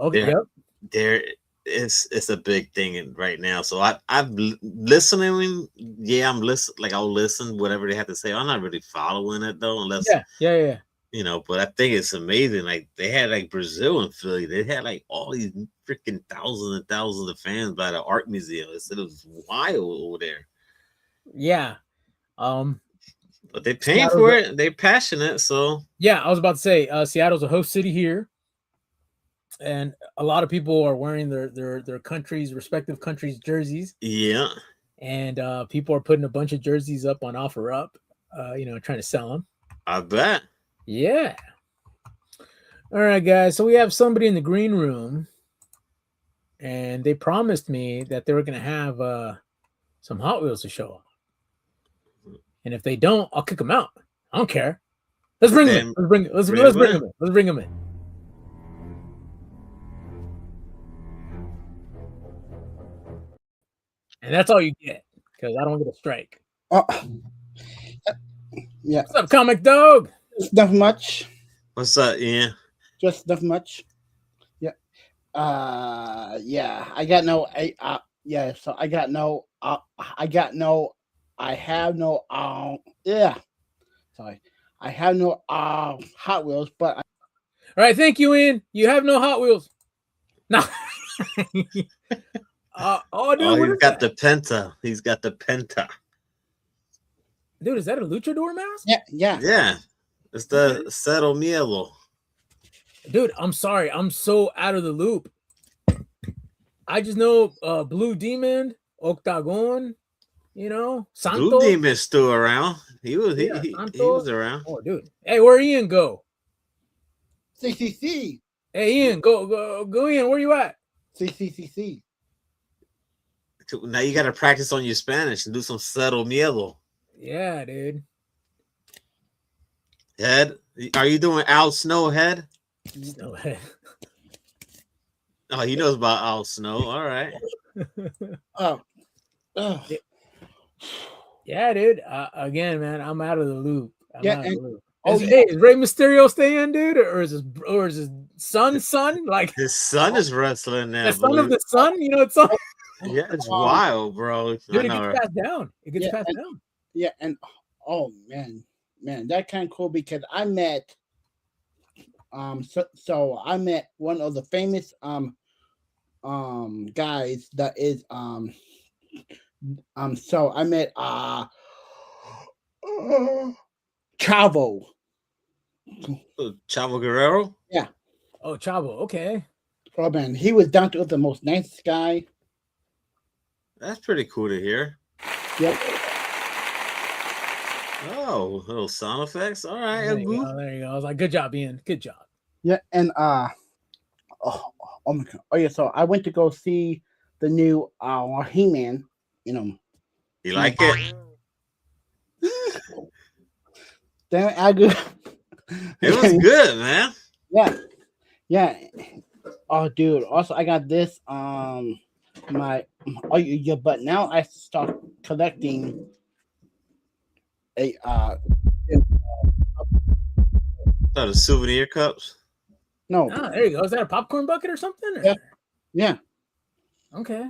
Okay. they're Yep. there. It's a big thing right now. So I've listening. Yeah, I'm listen. Like I'll listen whatever they have to say. I'm not really following it though, unless Yeah. But I think it's amazing. Like they had like Brazil and Philly. They had like all these freaking thousands and thousands of fans by the art museum. It was wild over there. Yeah. Um. But they're paying Seattle's for it. They're passionate. So yeah, I was about to say Seattle's a host city here, and a lot of people are wearing their countries, respective countries' jerseys, yeah, and people are putting a bunch of jerseys up on OfferUp, trying to sell them. I bet. Yeah. All right, guys. So we have somebody in the green room, and they promised me that they were going to have some Hot Wheels to show up. And if they don't, I'll kick them out. I don't care. Let's bring them in. Let's bring them in. Let's bring them in. And that's all you get because I don't get a strike. Oh, yeah. What's up, Comic Dog? Just not much. What's up? Yeah. Just not much. Yeah. Yeah. I got no. Yeah. So I got no. I have no. Yeah. Sorry. I have no. Hot Wheels, but. All right. Thank you, Ian. You have no Hot Wheels. No. Dude, he's got the Penta. He's got the Penta. Dude, is that a luchador mask? Yeah. It's the Cero Miedo. Dude, I'm sorry. I'm so out of the loop. I just know Blue Demon, Octagon, Santos. Blue Demon's still around. He was around. Oh, dude. Hey, where Ian go? CCC. Hey, Ian, go, Ian. Where you at? CCC. Now you got to practice on your Spanish and do some Cero Miedo. Yeah, dude. Head, are you doing Al Snow Head? Snowhead. Oh, he knows about Al Snow. All right. Oh. Yeah, dude. Again, man, I'm out of the loop. Is Rey Mysterio staying, dude, or is his son? Like his son is wrestling now. The son of the son. It's on. Yeah, it's wild, bro. Dude, it gets passed down. Down. Yeah, and oh man, that kind of cool because I met so I met one of the famous guys that is so I met Chavo. Chavo Guerrero. Yeah. Oh, Chavo. Okay. Oh man, he was down to earth, the most nicest guy. That's pretty cool to hear. Yep. Oh, little sound effects. All right, There you go. There you go. I was like, good job, Ian. Good job. Yeah, and oh my god. Oh yeah, so I went to go see the new He-Man. You know, You like it? damn, I good. It was good, man. Yeah, yeah. Oh, dude. Also, I got this. My yeah, but now I start collecting a Oh, the souvenir cups. no, Ah, there you go. Is that a popcorn bucket or something? Or? Yeah. yeah, Okay.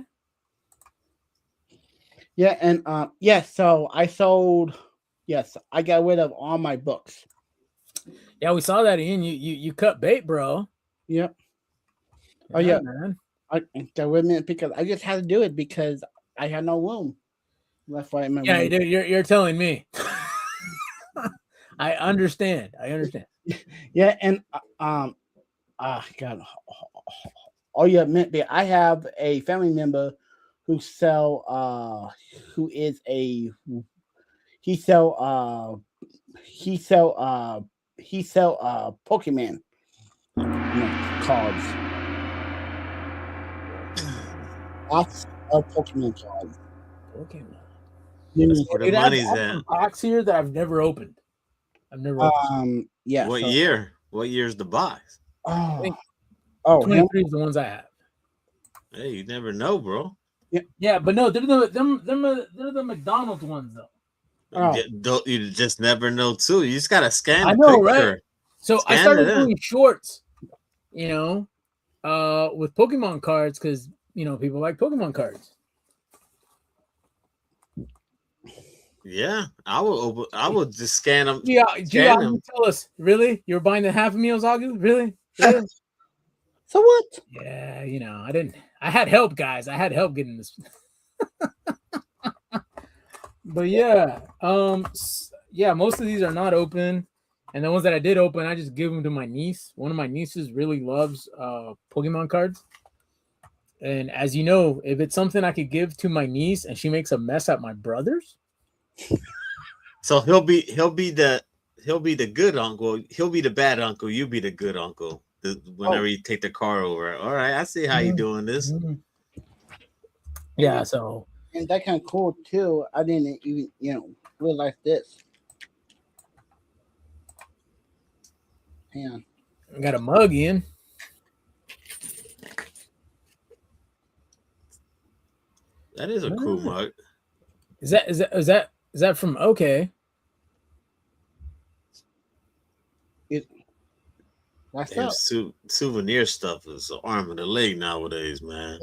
yeah, and yeah. So I sold. Yes, I got rid of all my books. Yeah, we saw that, Ian. You cut bait, bro. Yep. Oh yeah, man. I got rid of it because I just had to do it because I had no room left right in my Yeah, room. dude, you're telling me. I understand. I understand. Yeah, and God. Oh yeah, I have a family member who sell who is a he sell Pokemon cards. Lots of Pokemon cards. Pokemon. That's where the It has money's at. some box here that I've never opened. I've never opened. Yeah. What so, year? What year's the box? Oh, 23 is the ones I have. Hey, you never know, bro. Yeah, but no, they're the McDonald's ones though. Oh. You just never know too. You just gotta scan I the know, picture. right? So I Scan started it in. doing shorts, with Pokemon cards because people like Pokemon cards. Yeah, I will just scan them. Giagu, tell us, really? You were buying the half meals, Agu? Really? Really? So what? Yeah, I had help, guys. I had help getting this. But yeah, most of these are not open, and the ones that I did open, I just give them to my niece. One of my nieces really loves Pokemon cards, and as you know, if it's something I could give to my niece and she makes a mess at my brother's, so he'll be the good uncle. He'll be the bad uncle. You be the good uncle. Whenever you take the car over. All right, I see how you doing this. Yeah, so and that kind of cool too. I didn't even realize this. Hang on. I got a mug in. That is a cool mug. Is that from OK? That's souvenir stuff is the arm of the leg nowadays, man.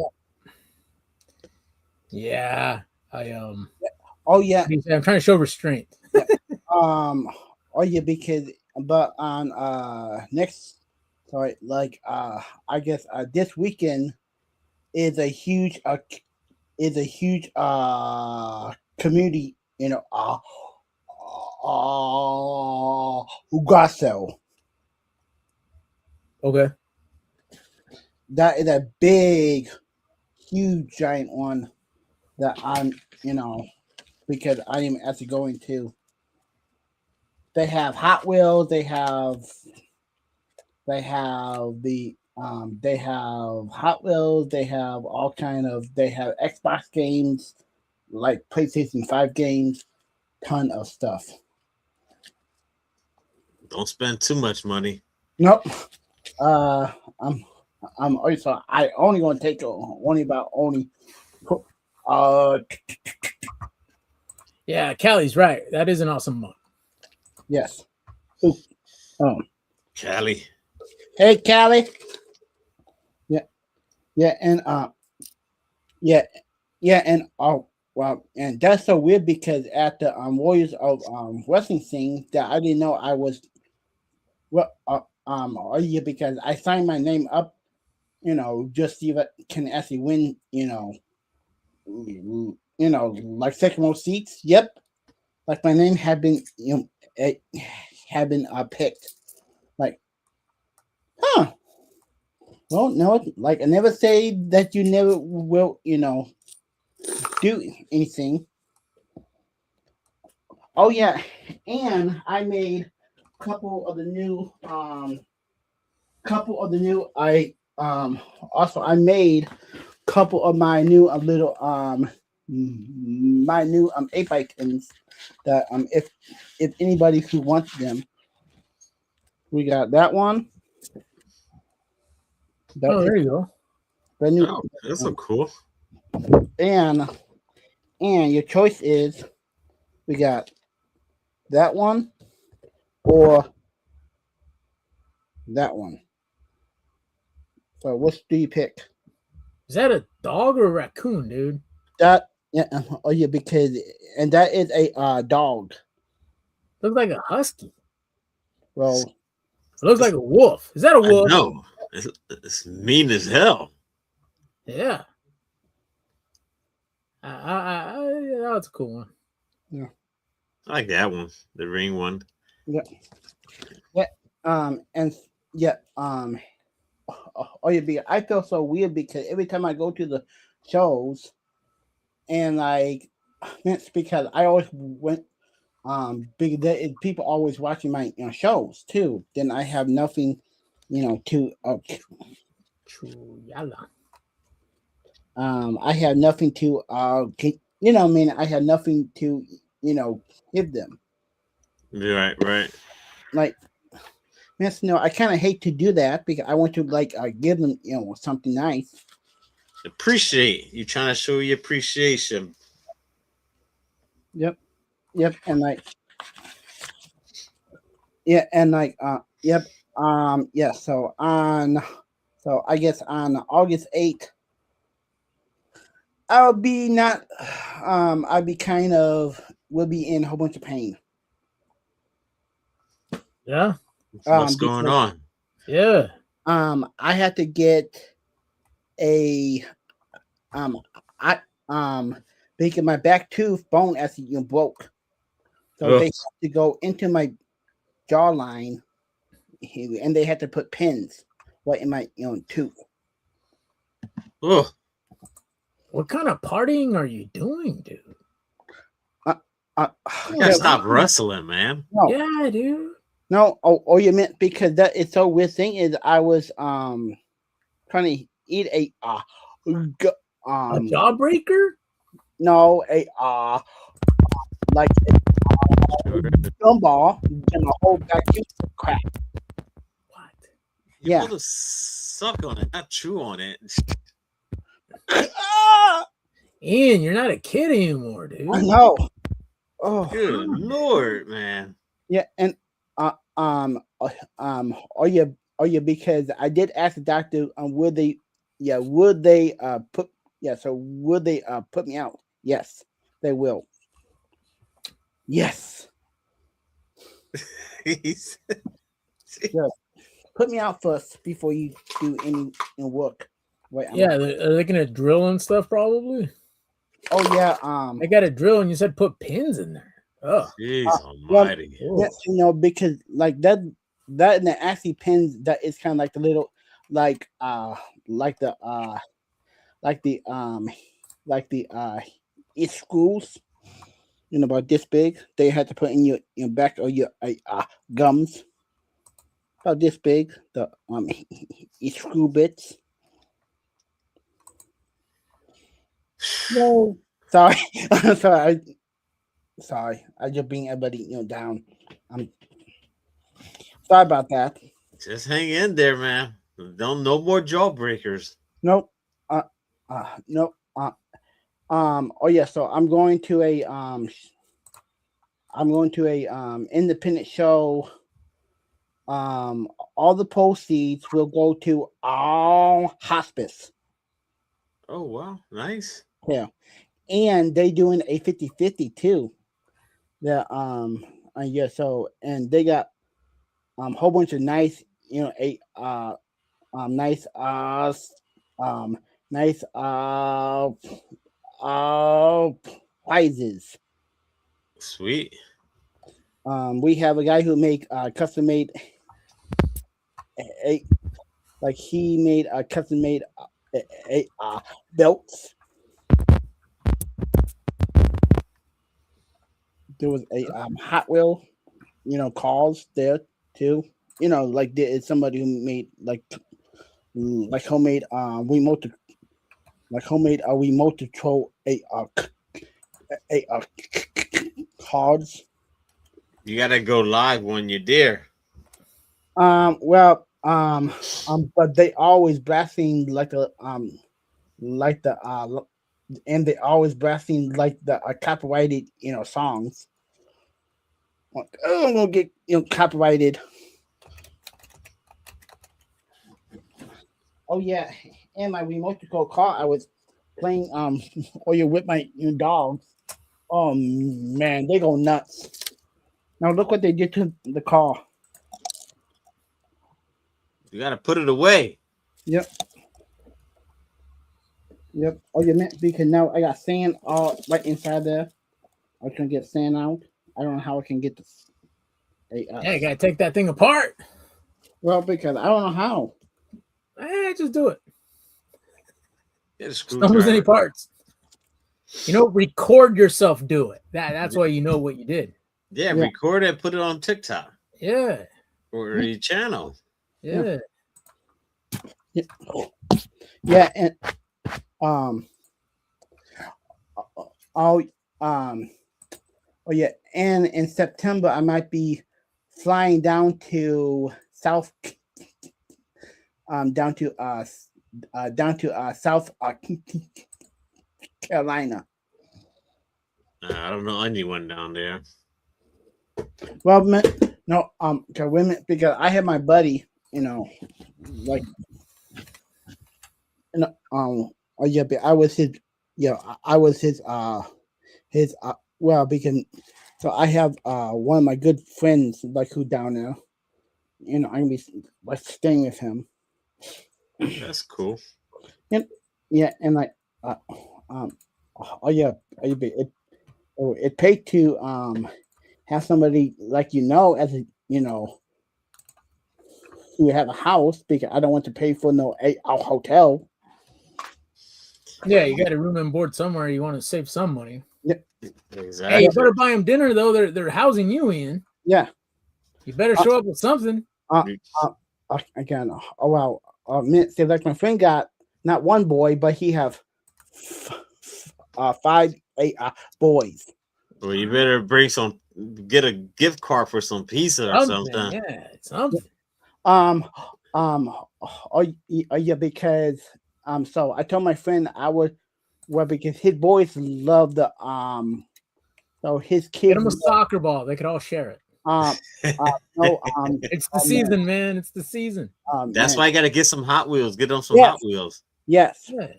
Yeah, Oh yeah. I'm trying to show restraint. Yeah. Oh yeah, because but on next, sorry, like I guess this weekend is a huge community, Ugasso. Okay. That is a big, huge, giant one that I'm, because I am actually going to. They have HotWheels. They have Hot Wheels. They have all they have Xbox games, like PlayStation 5 games, ton of stuff. Don't spend too much money. Nope. I'm also I only gonna take only. Yeah, Callie's right. That is an awesome mug. Yes. Callie. Hey, Callie. Yeah, and and well, and that's so weird because at the Warriors of Wrestling thing that I didn't know I was because I signed my name up, just see if I can actually win, like second row seats. Yep. like my name had been it had been picked. Like, huh? Well, no, like I never say that you never will, do anything. Oh yeah, and I made couple of the new I also I made couple of my new little my new 8 by 10s that if anybody who wants them, we got that one. That Oh, is there you go. the new Oh, that's so cool. and your choice is we got that one or that one. So which do you pick? Is that a dog or a raccoon, dude? That yeah, oh yeah, because and that is a dog. Looks like a husky. Well, It looks like a wolf. Is that a I wolf? know. It's mean as hell. Yeah. Yeah, that's a cool one. yeah, I like that one, the ring one. yeah, yeah. And yeah, oh yeah, I feel so weird because every time I go to the shows and like, it's because I always went because people always watching my shows too. Then I have nothing, to Chuyala. I have nothing to I mean, I have nothing to give them. Right. Like, yes, no, I kind of hate to do that because I want to like give them something nice. Appreciate you trying to show your appreciation. Yep, yep, and like yeah, and like yep, yeah. So I guess on August 8th, I'll be not I'll be kind of will be in a whole bunch of pain. Yeah. What's going Because on? Yeah. I had to get a um I because my back tooth bone actually broke, so Ugh. they had to go into my jawline and they had to put pins right in my tooth. Ugh. What kind of partying are you doing, dude? Uh, uh, You gotta yeah, stop wrestling, man. no, Yeah, dude. no. Oh, you meant because that is so weird. Thing is, I was trying to eat a g- A um jawbreaker? no a like a gumball and a whole back tooth crap. What? You Yeah. supposed to suck on it, not chew on it. Ian, you're not a kid anymore, dude. I know. Oh Good lord, man. yeah, and oh yeah, because I did ask the doctor would they put so would they put me out? Yes, they will. Yes, He's- yes. Put me out first before you do any work. Wait, Yeah, are they gonna drill and stuff probably? oh yeah, They got a drill and you said put pins in there. Oh. Jeez well, almighty. yeah, because like that and the actually pins that is kind of like the little like like the like the like the it screws about this big. They had to put in your back or your gums about this big. The screw bits. No, sorry, sorry. I just bring everybody down. I'm sorry about that. Just hang in there, man. Don't no more jawbreakers. Nope. Nope. Oh yeah. So I'm going to a independent show. All the proceeds will go to all hospice. Oh wow, nice. Yeah, and they doing a 50-50 too. Yeah. Yeah. So and they got whole bunch of nice a nice um nice uh prizes. Sweet. We have a guy who make custom made a like he made a custom made belts. There was a Hot Wheel, cars there too. Like there is somebody who made like homemade remote like homemade remote control a cards. You gotta go live when you're there. Well, but they always blasting like the and they always blasting like the copyrighted songs. I'm gonna get copyrighted. Oh yeah, and my remote control car. I was playing or you with my dogs. Oh man, they go nuts. Now look what they did to the car. You gotta put it away. Yep. Yep. Oh, you meant because now I got sand all right inside there. I can get sand out. I don't know how I can get this. Yeah, you gotta take that thing apart. Well, because I don't know how. Just do it. Get a Just don't lose any screwdriver. parts. Record yourself do it. That's why you know what you did. Yeah, Yeah. record it, put it on TikTok Yeah. or your channel. Yeah. Yeah, and oh oh yeah, and in September I might be flying down to South down to South Carolina. I don't know anyone down there. Well, no, women because I have my buddy, like, oh yeah, but I was his, I was his, well, because so I have one of my good friends like who down there, I'm gonna be like staying with him. That's cool. Yeah, and like, oh yeah, it paid to have somebody like as a who have a house because I don't want to pay for no a hotel. Yeah, you got a room and board somewhere. You want to save some money. Exactly. Hey, you better buy them dinner though. They're housing you in. Yeah, You better show up with something. Again, oh wow, say like my friend got not one boy, but he have 5 boys. Well, you better bring get a gift card for some pizza or something. Yeah, something. Yeah, because so I told my friend I would, well, because his boys love the so his kids Get them a soccer ball. They could all share it. no, It's the season, man. It's the season. That's man. why I gotta get some Hot Wheels. Get them some Yes. Hot Wheels. Yes. Yeah.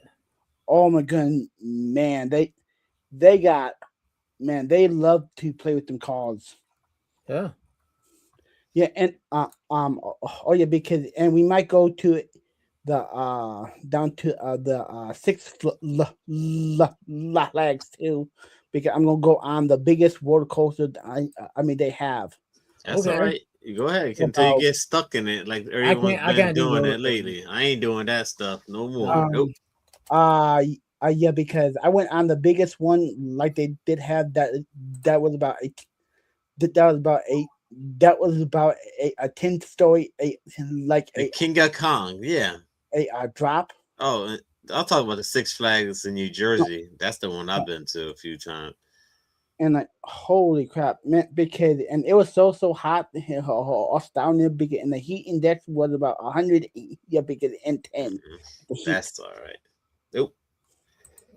Oh my god, man, they got, man, they love to play with them cars. Yeah. Yeah, and oh yeah, because and we might go to the down to the Six Flags too, because I'm gonna go on the biggest roller coaster I mean they have. That's Okay. all right. You go ahead until you get stuck in it, like everyone's I been can't do doing roller it lately. I ain't doing that stuff no more. Um, Nope. Yeah, because I went on the biggest one, like they did have that was about a 10-story The King of Kong, yeah. a drop. Oh, I'll talk about the Six Flags in New Jersey. That's the one I've been to a few times. And like, holy crap, man! Because and it was so hot us down there, because and the heat index was about 100. Yeah, because and 10. That's all right. Nope.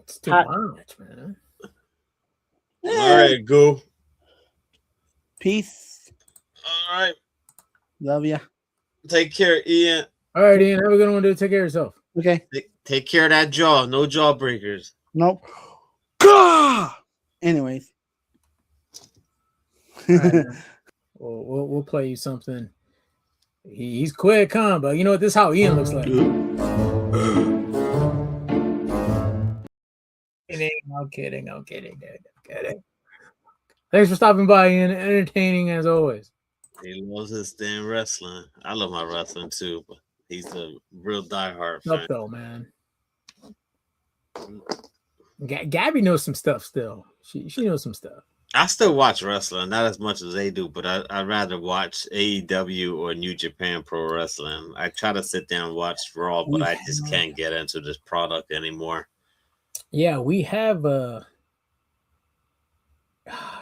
It's too Hot. much, man. All right, go. Peace. All right. Love ya. Take care, Ian. All right, Ian. Have a good one, dude. Take care of yourself. Okay. Take care of that jaw. No jawbreakers. Nope. Gah! Anyways. All right, man. We'll play you something. He's quick, huh? But you know what? This is how Ian looks like. I'm kidding. Thanks for stopping by and entertaining as always. He loves his damn wrestling. I love my wrestling too, but he's a real diehard Up fan. though, man. Gabby knows some stuff still. She knows some stuff. I still watch wrestling, not as much as they do, but I'd rather watch AEW or New Japan Pro Wrestling. I try to sit down and watch Raw, but I just can't get into this product anymore. Yeah, we have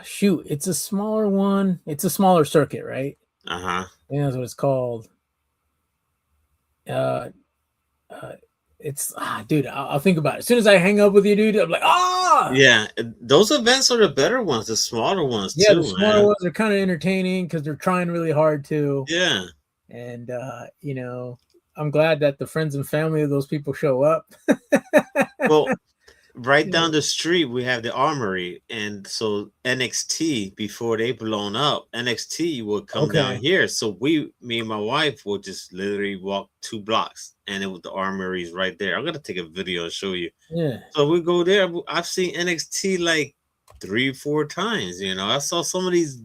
shoot, it's a smaller one. It's a smaller circuit, right? Uh-huh. Yeah, that's what it's called. Uh, it's dude, I'll think about it. As soon as I hang up with you, dude, I'm like, Yeah, those events are the better ones, the smaller ones yeah, too, the smaller man. ones are kind of entertaining because they're trying really hard to. Yeah. And you know, I'm glad that the friends and family of those people show up. Well, right down the street we have the Armory, and so NXT, before they blown up, NXT would come down here. So me and my wife would just literally walk 2 blocks, and it was the Armory's right there. I'm gonna take a video and show you. Yeah. So we go there. I've seen NXT like 3-4 times. You know, I saw some of these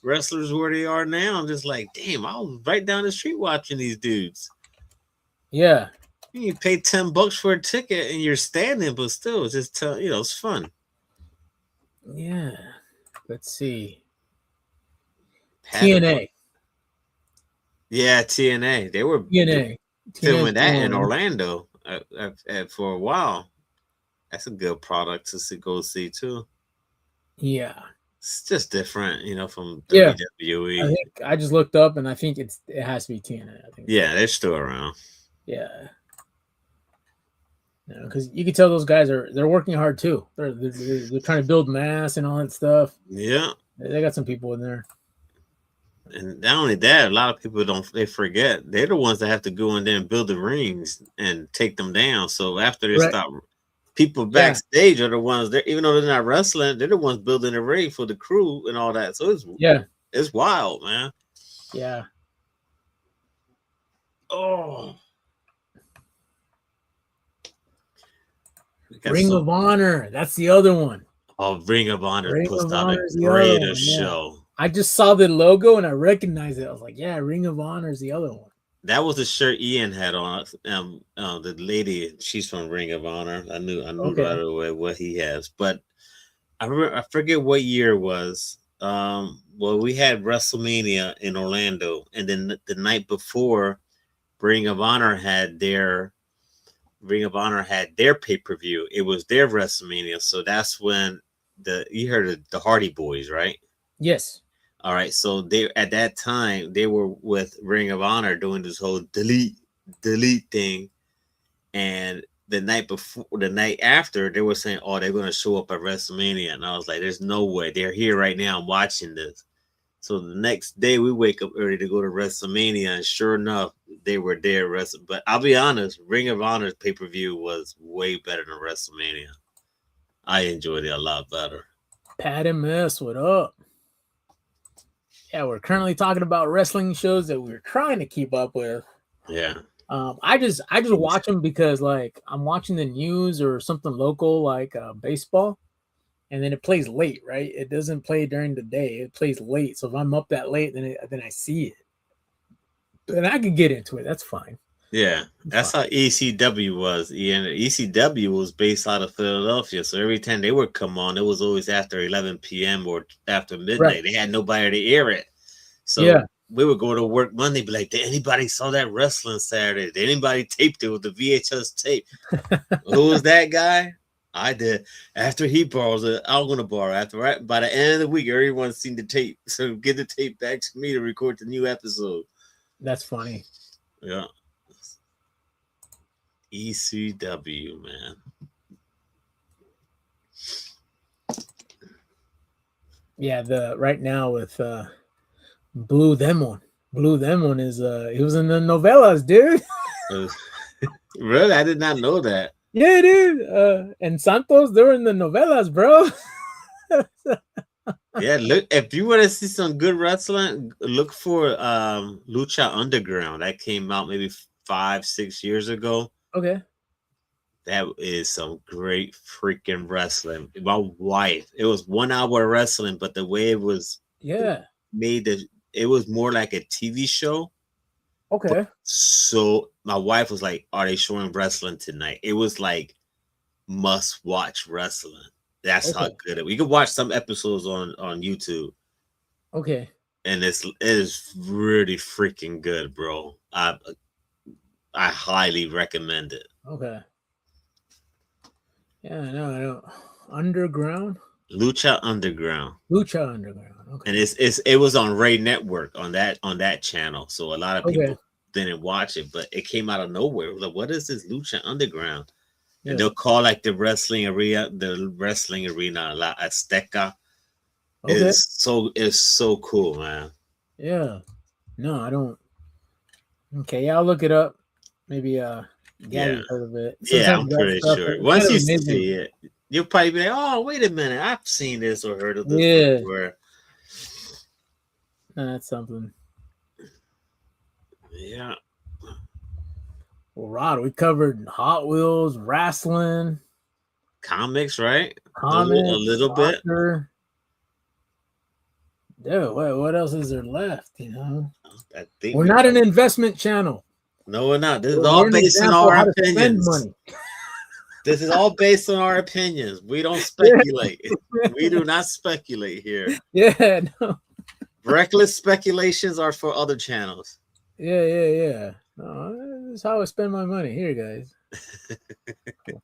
wrestlers where they are now. I'm just like, damn, I was right down the street watching these dudes. Yeah. You pay $10 for a ticket and you're standing, but still, it's just it's fun. Yeah. Let's see. TNA. Yeah, TNA. They were filming that in Orlando for a while. That's a good product to go see too. Yeah. It's just different, from WWE. I think I just looked up and I think it has to be TNA. I think. Yeah, they're still around. Yeah. Because you can tell those guys they're working hard too. They're trying to build mass and all that stuff. Yeah, they got some people in there. And not only that, a lot of people they forget they're the ones that have to go in there and build the rings and take them down. So after they stop, people backstage are the ones even though they're not wrestling, they're the ones building the ring for the crew and all that. So it's wild, man. Yeah. Oh. Ring of Honor. That's the other one. Oh, Ring of Honor puts out a greater show. I just saw the logo and I recognized it. I was like, yeah, Ring of Honor is the other one. That was the shirt Ian had on. The lady, she's from Ring of Honor. I knew right away what he has. But I forget what year it was. Well, we had WrestleMania in Orlando, and then the night before, Ring of Honor had their pay-per-view. It was their WrestleMania. So that's when you heard of the Hardy Boys, right? Yes. All right. So at that time they were with Ring of Honor doing this whole delete thing. And the night after, they were saying, oh, they're going to show up at WrestleMania. And I was like, there's no way. They're here right now. I'm watching this. So the next day we wake up early to go to WrestleMania, and sure enough, they were there. But I'll be honest, Ring of Honor's pay-per-view was way better than WrestleMania. I enjoyed it a lot better. Pat and Mess, what up? Yeah, we're currently talking about wrestling shows that we're trying to keep up with. Yeah. I just watch them because like I'm watching the news or something local like baseball. And then it plays late, right? It doesn't play during the day. It plays late. So if I'm up that late, then I see it. And I can get into it. That's fine. Yeah, that's how ECW was. And ECW was based out of Philadelphia. So every time they would come on, it was always after 11 p.m. or after midnight. Right. They had nobody to air it. So we would go to work Monday, be like, did anybody saw that wrestling Saturday? Did anybody taped it with the VHS tape? Who was that guy? I did. After he borrows it, I'm gonna borrow. By the end of the week, everyone's seen the tape. So get the tape back to me to record the new episode. That's funny. Yeah. ECW, man. Yeah, right now with Blue Demon. Blue Demon is he was in the novellas, dude. Really? I did not know that. Yeah, dude. And Santos, they were in the novellas, bro. Yeah, look, if you want to see some good wrestling, look for Lucha Underground. That came out maybe 5-6 years ago. Okay. That is some great freaking wrestling. My wife, it was 1 hour wrestling, but the way it was Yeah. made, it was more like a TV show. But Okay. so my wife was like, "Are they showing wrestling tonight?" It was like must watch wrestling. That's how Okay. good it. We could watch some episodes on YouTube, Okay. and it is really freaking good, bro. I highly recommend it. Okay. Yeah, I know. Underground? Lucha Underground. Lucha Underground. And Okay. it was on Ray Network on that channel. So a lot of Okay. people didn't watch it, but it came out of nowhere. It was like, what is this Lucha Underground? And Yeah. they'll call like the wrestling arena La Azteca. Okay. Is so cool, man. Yeah. No, I don't. Okay, yeah, I'll look it up. Maybe Yeah. Gabby's heard of it. Yeah, Sometimes I'm that pretty stuff sure. it's kind Once of you amazing. see it, you'll probably be like, "Oh, wait a minute, I've seen this or heard of this Yeah, before." that's something. Yeah, Well, Rod, we covered Hot Wheels, wrestling, comics, right? A comics, little bit. soccer. Dude, what else is there left? I think We're we not an covered. investment channel. No, we're not. This is all We're an based on example of our how to spend opinions. money. This is all based on our opinions. We don't Yeah, speculate. We do not speculate here. yeah, no, Reckless speculations are for other channels. yeah. No, this is how I spend my money. Here, guys. Cool.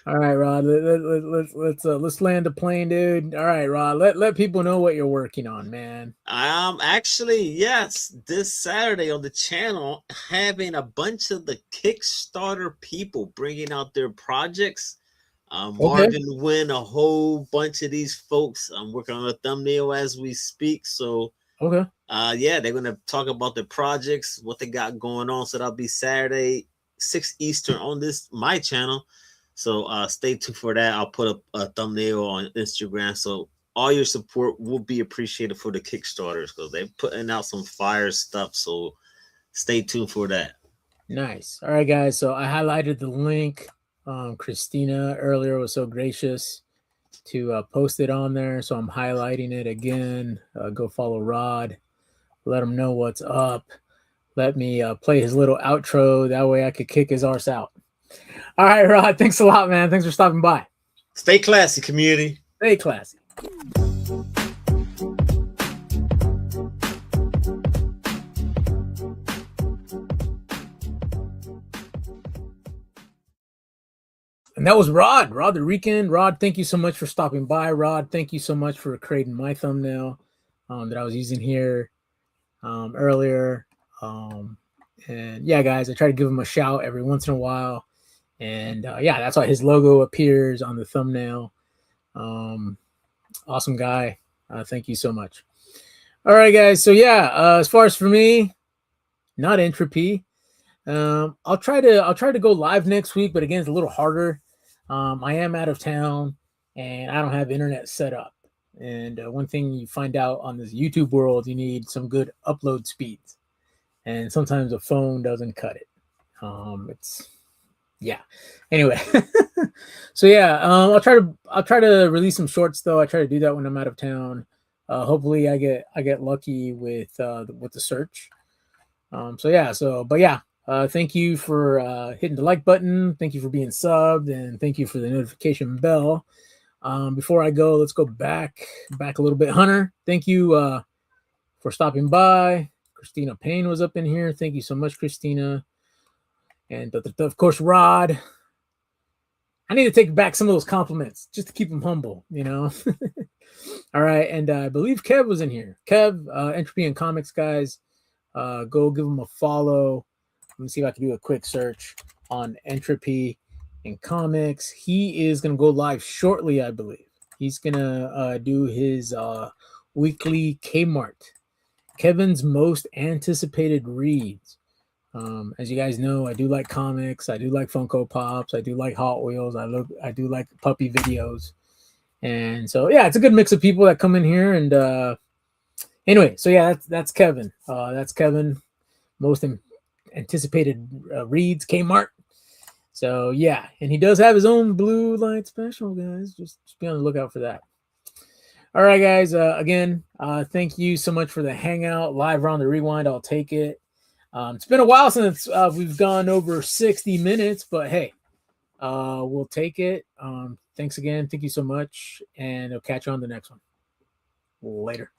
All right, Rod. Let's land the plane, dude. All right, Rod. Let people know what you're working on, man. Actually, yes, this Saturday on the channel, having a bunch of the Kickstarter people bringing out their projects. Okay. Marvin Wynn, a whole bunch of these folks. I'm working on a thumbnail as we speak. So, Okay. yeah, they're gonna talk about the projects, what they got going on. So that'll be Saturday, 6 Eastern on this my channel. So stay tuned for that. I'll put a thumbnail on Instagram. So all your support will be appreciated for the Kickstarters because they're putting out some fire stuff. So stay tuned for that. Nice. All right, guys. So I highlighted the link. Christina earlier was so gracious to post it on there, so I'm highlighting it again. Go follow Rod. Let him know what's up. Let me play his little outro. That way I could kick his arse out. All right, Rod. Thanks a lot, man. Thanks for stopping by. Stay classy, community. Stay classy. And that was Rod the Rican. Rod, thank you so much for stopping by. Rod, thank you so much for creating my thumbnail that I was using here earlier. And yeah, guys, I try to give him a shout every once in a while. And yeah, that's why his logo appears on the thumbnail. Awesome guy. Thank you so much. All right, guys. So yeah, as far as for me, not Entropy. I'll try to go live next week, but again, it's a little harder. I am out of town and I don't have internet set up. And one thing you find out on this YouTube world, you need some good upload speeds, and sometimes a phone doesn't cut it. It's yeah. Anyway, so yeah, I'll try to release some shorts though. I try to do that when I'm out of town. Hopefully, I get lucky with the search. So yeah, but yeah, thank you for hitting the like button. Thank you for being subbed, and thank you for the notification bell. Before I go, let's go back a little bit. Hunter, thank you for stopping by. Christina Payne was up in here. Thank you so much, Christina. And of course, Rod. I need to take back some of those compliments just to keep him humble, All right, and I believe Kev was in here. Kev, Entropy and Comics, guys. Go give him a follow. Let me see if I can do a quick search on Entropy and Comics. He is going to go live shortly, I believe. He's going to do his weekly Kmart, Kevin's most anticipated reads. As you guys know, I do like comics. I do like Funko Pops. I do like Hot Wheels. I do like puppy videos. And so, yeah, it's a good mix of people that come in here. And anyway, so yeah, that's Kevin. That's Kevin. Most anticipated reads, Kmart. So yeah, and he does have his own blue light special, guys. Just be on the lookout for that. All right, guys. Again, thank you so much for the hangout live round the rewind. I'll take it. It's been a while since we've gone over 60 minutes, but hey, we'll take it. Thanks again. Thank you so much, and I'll catch you on the next one. Later.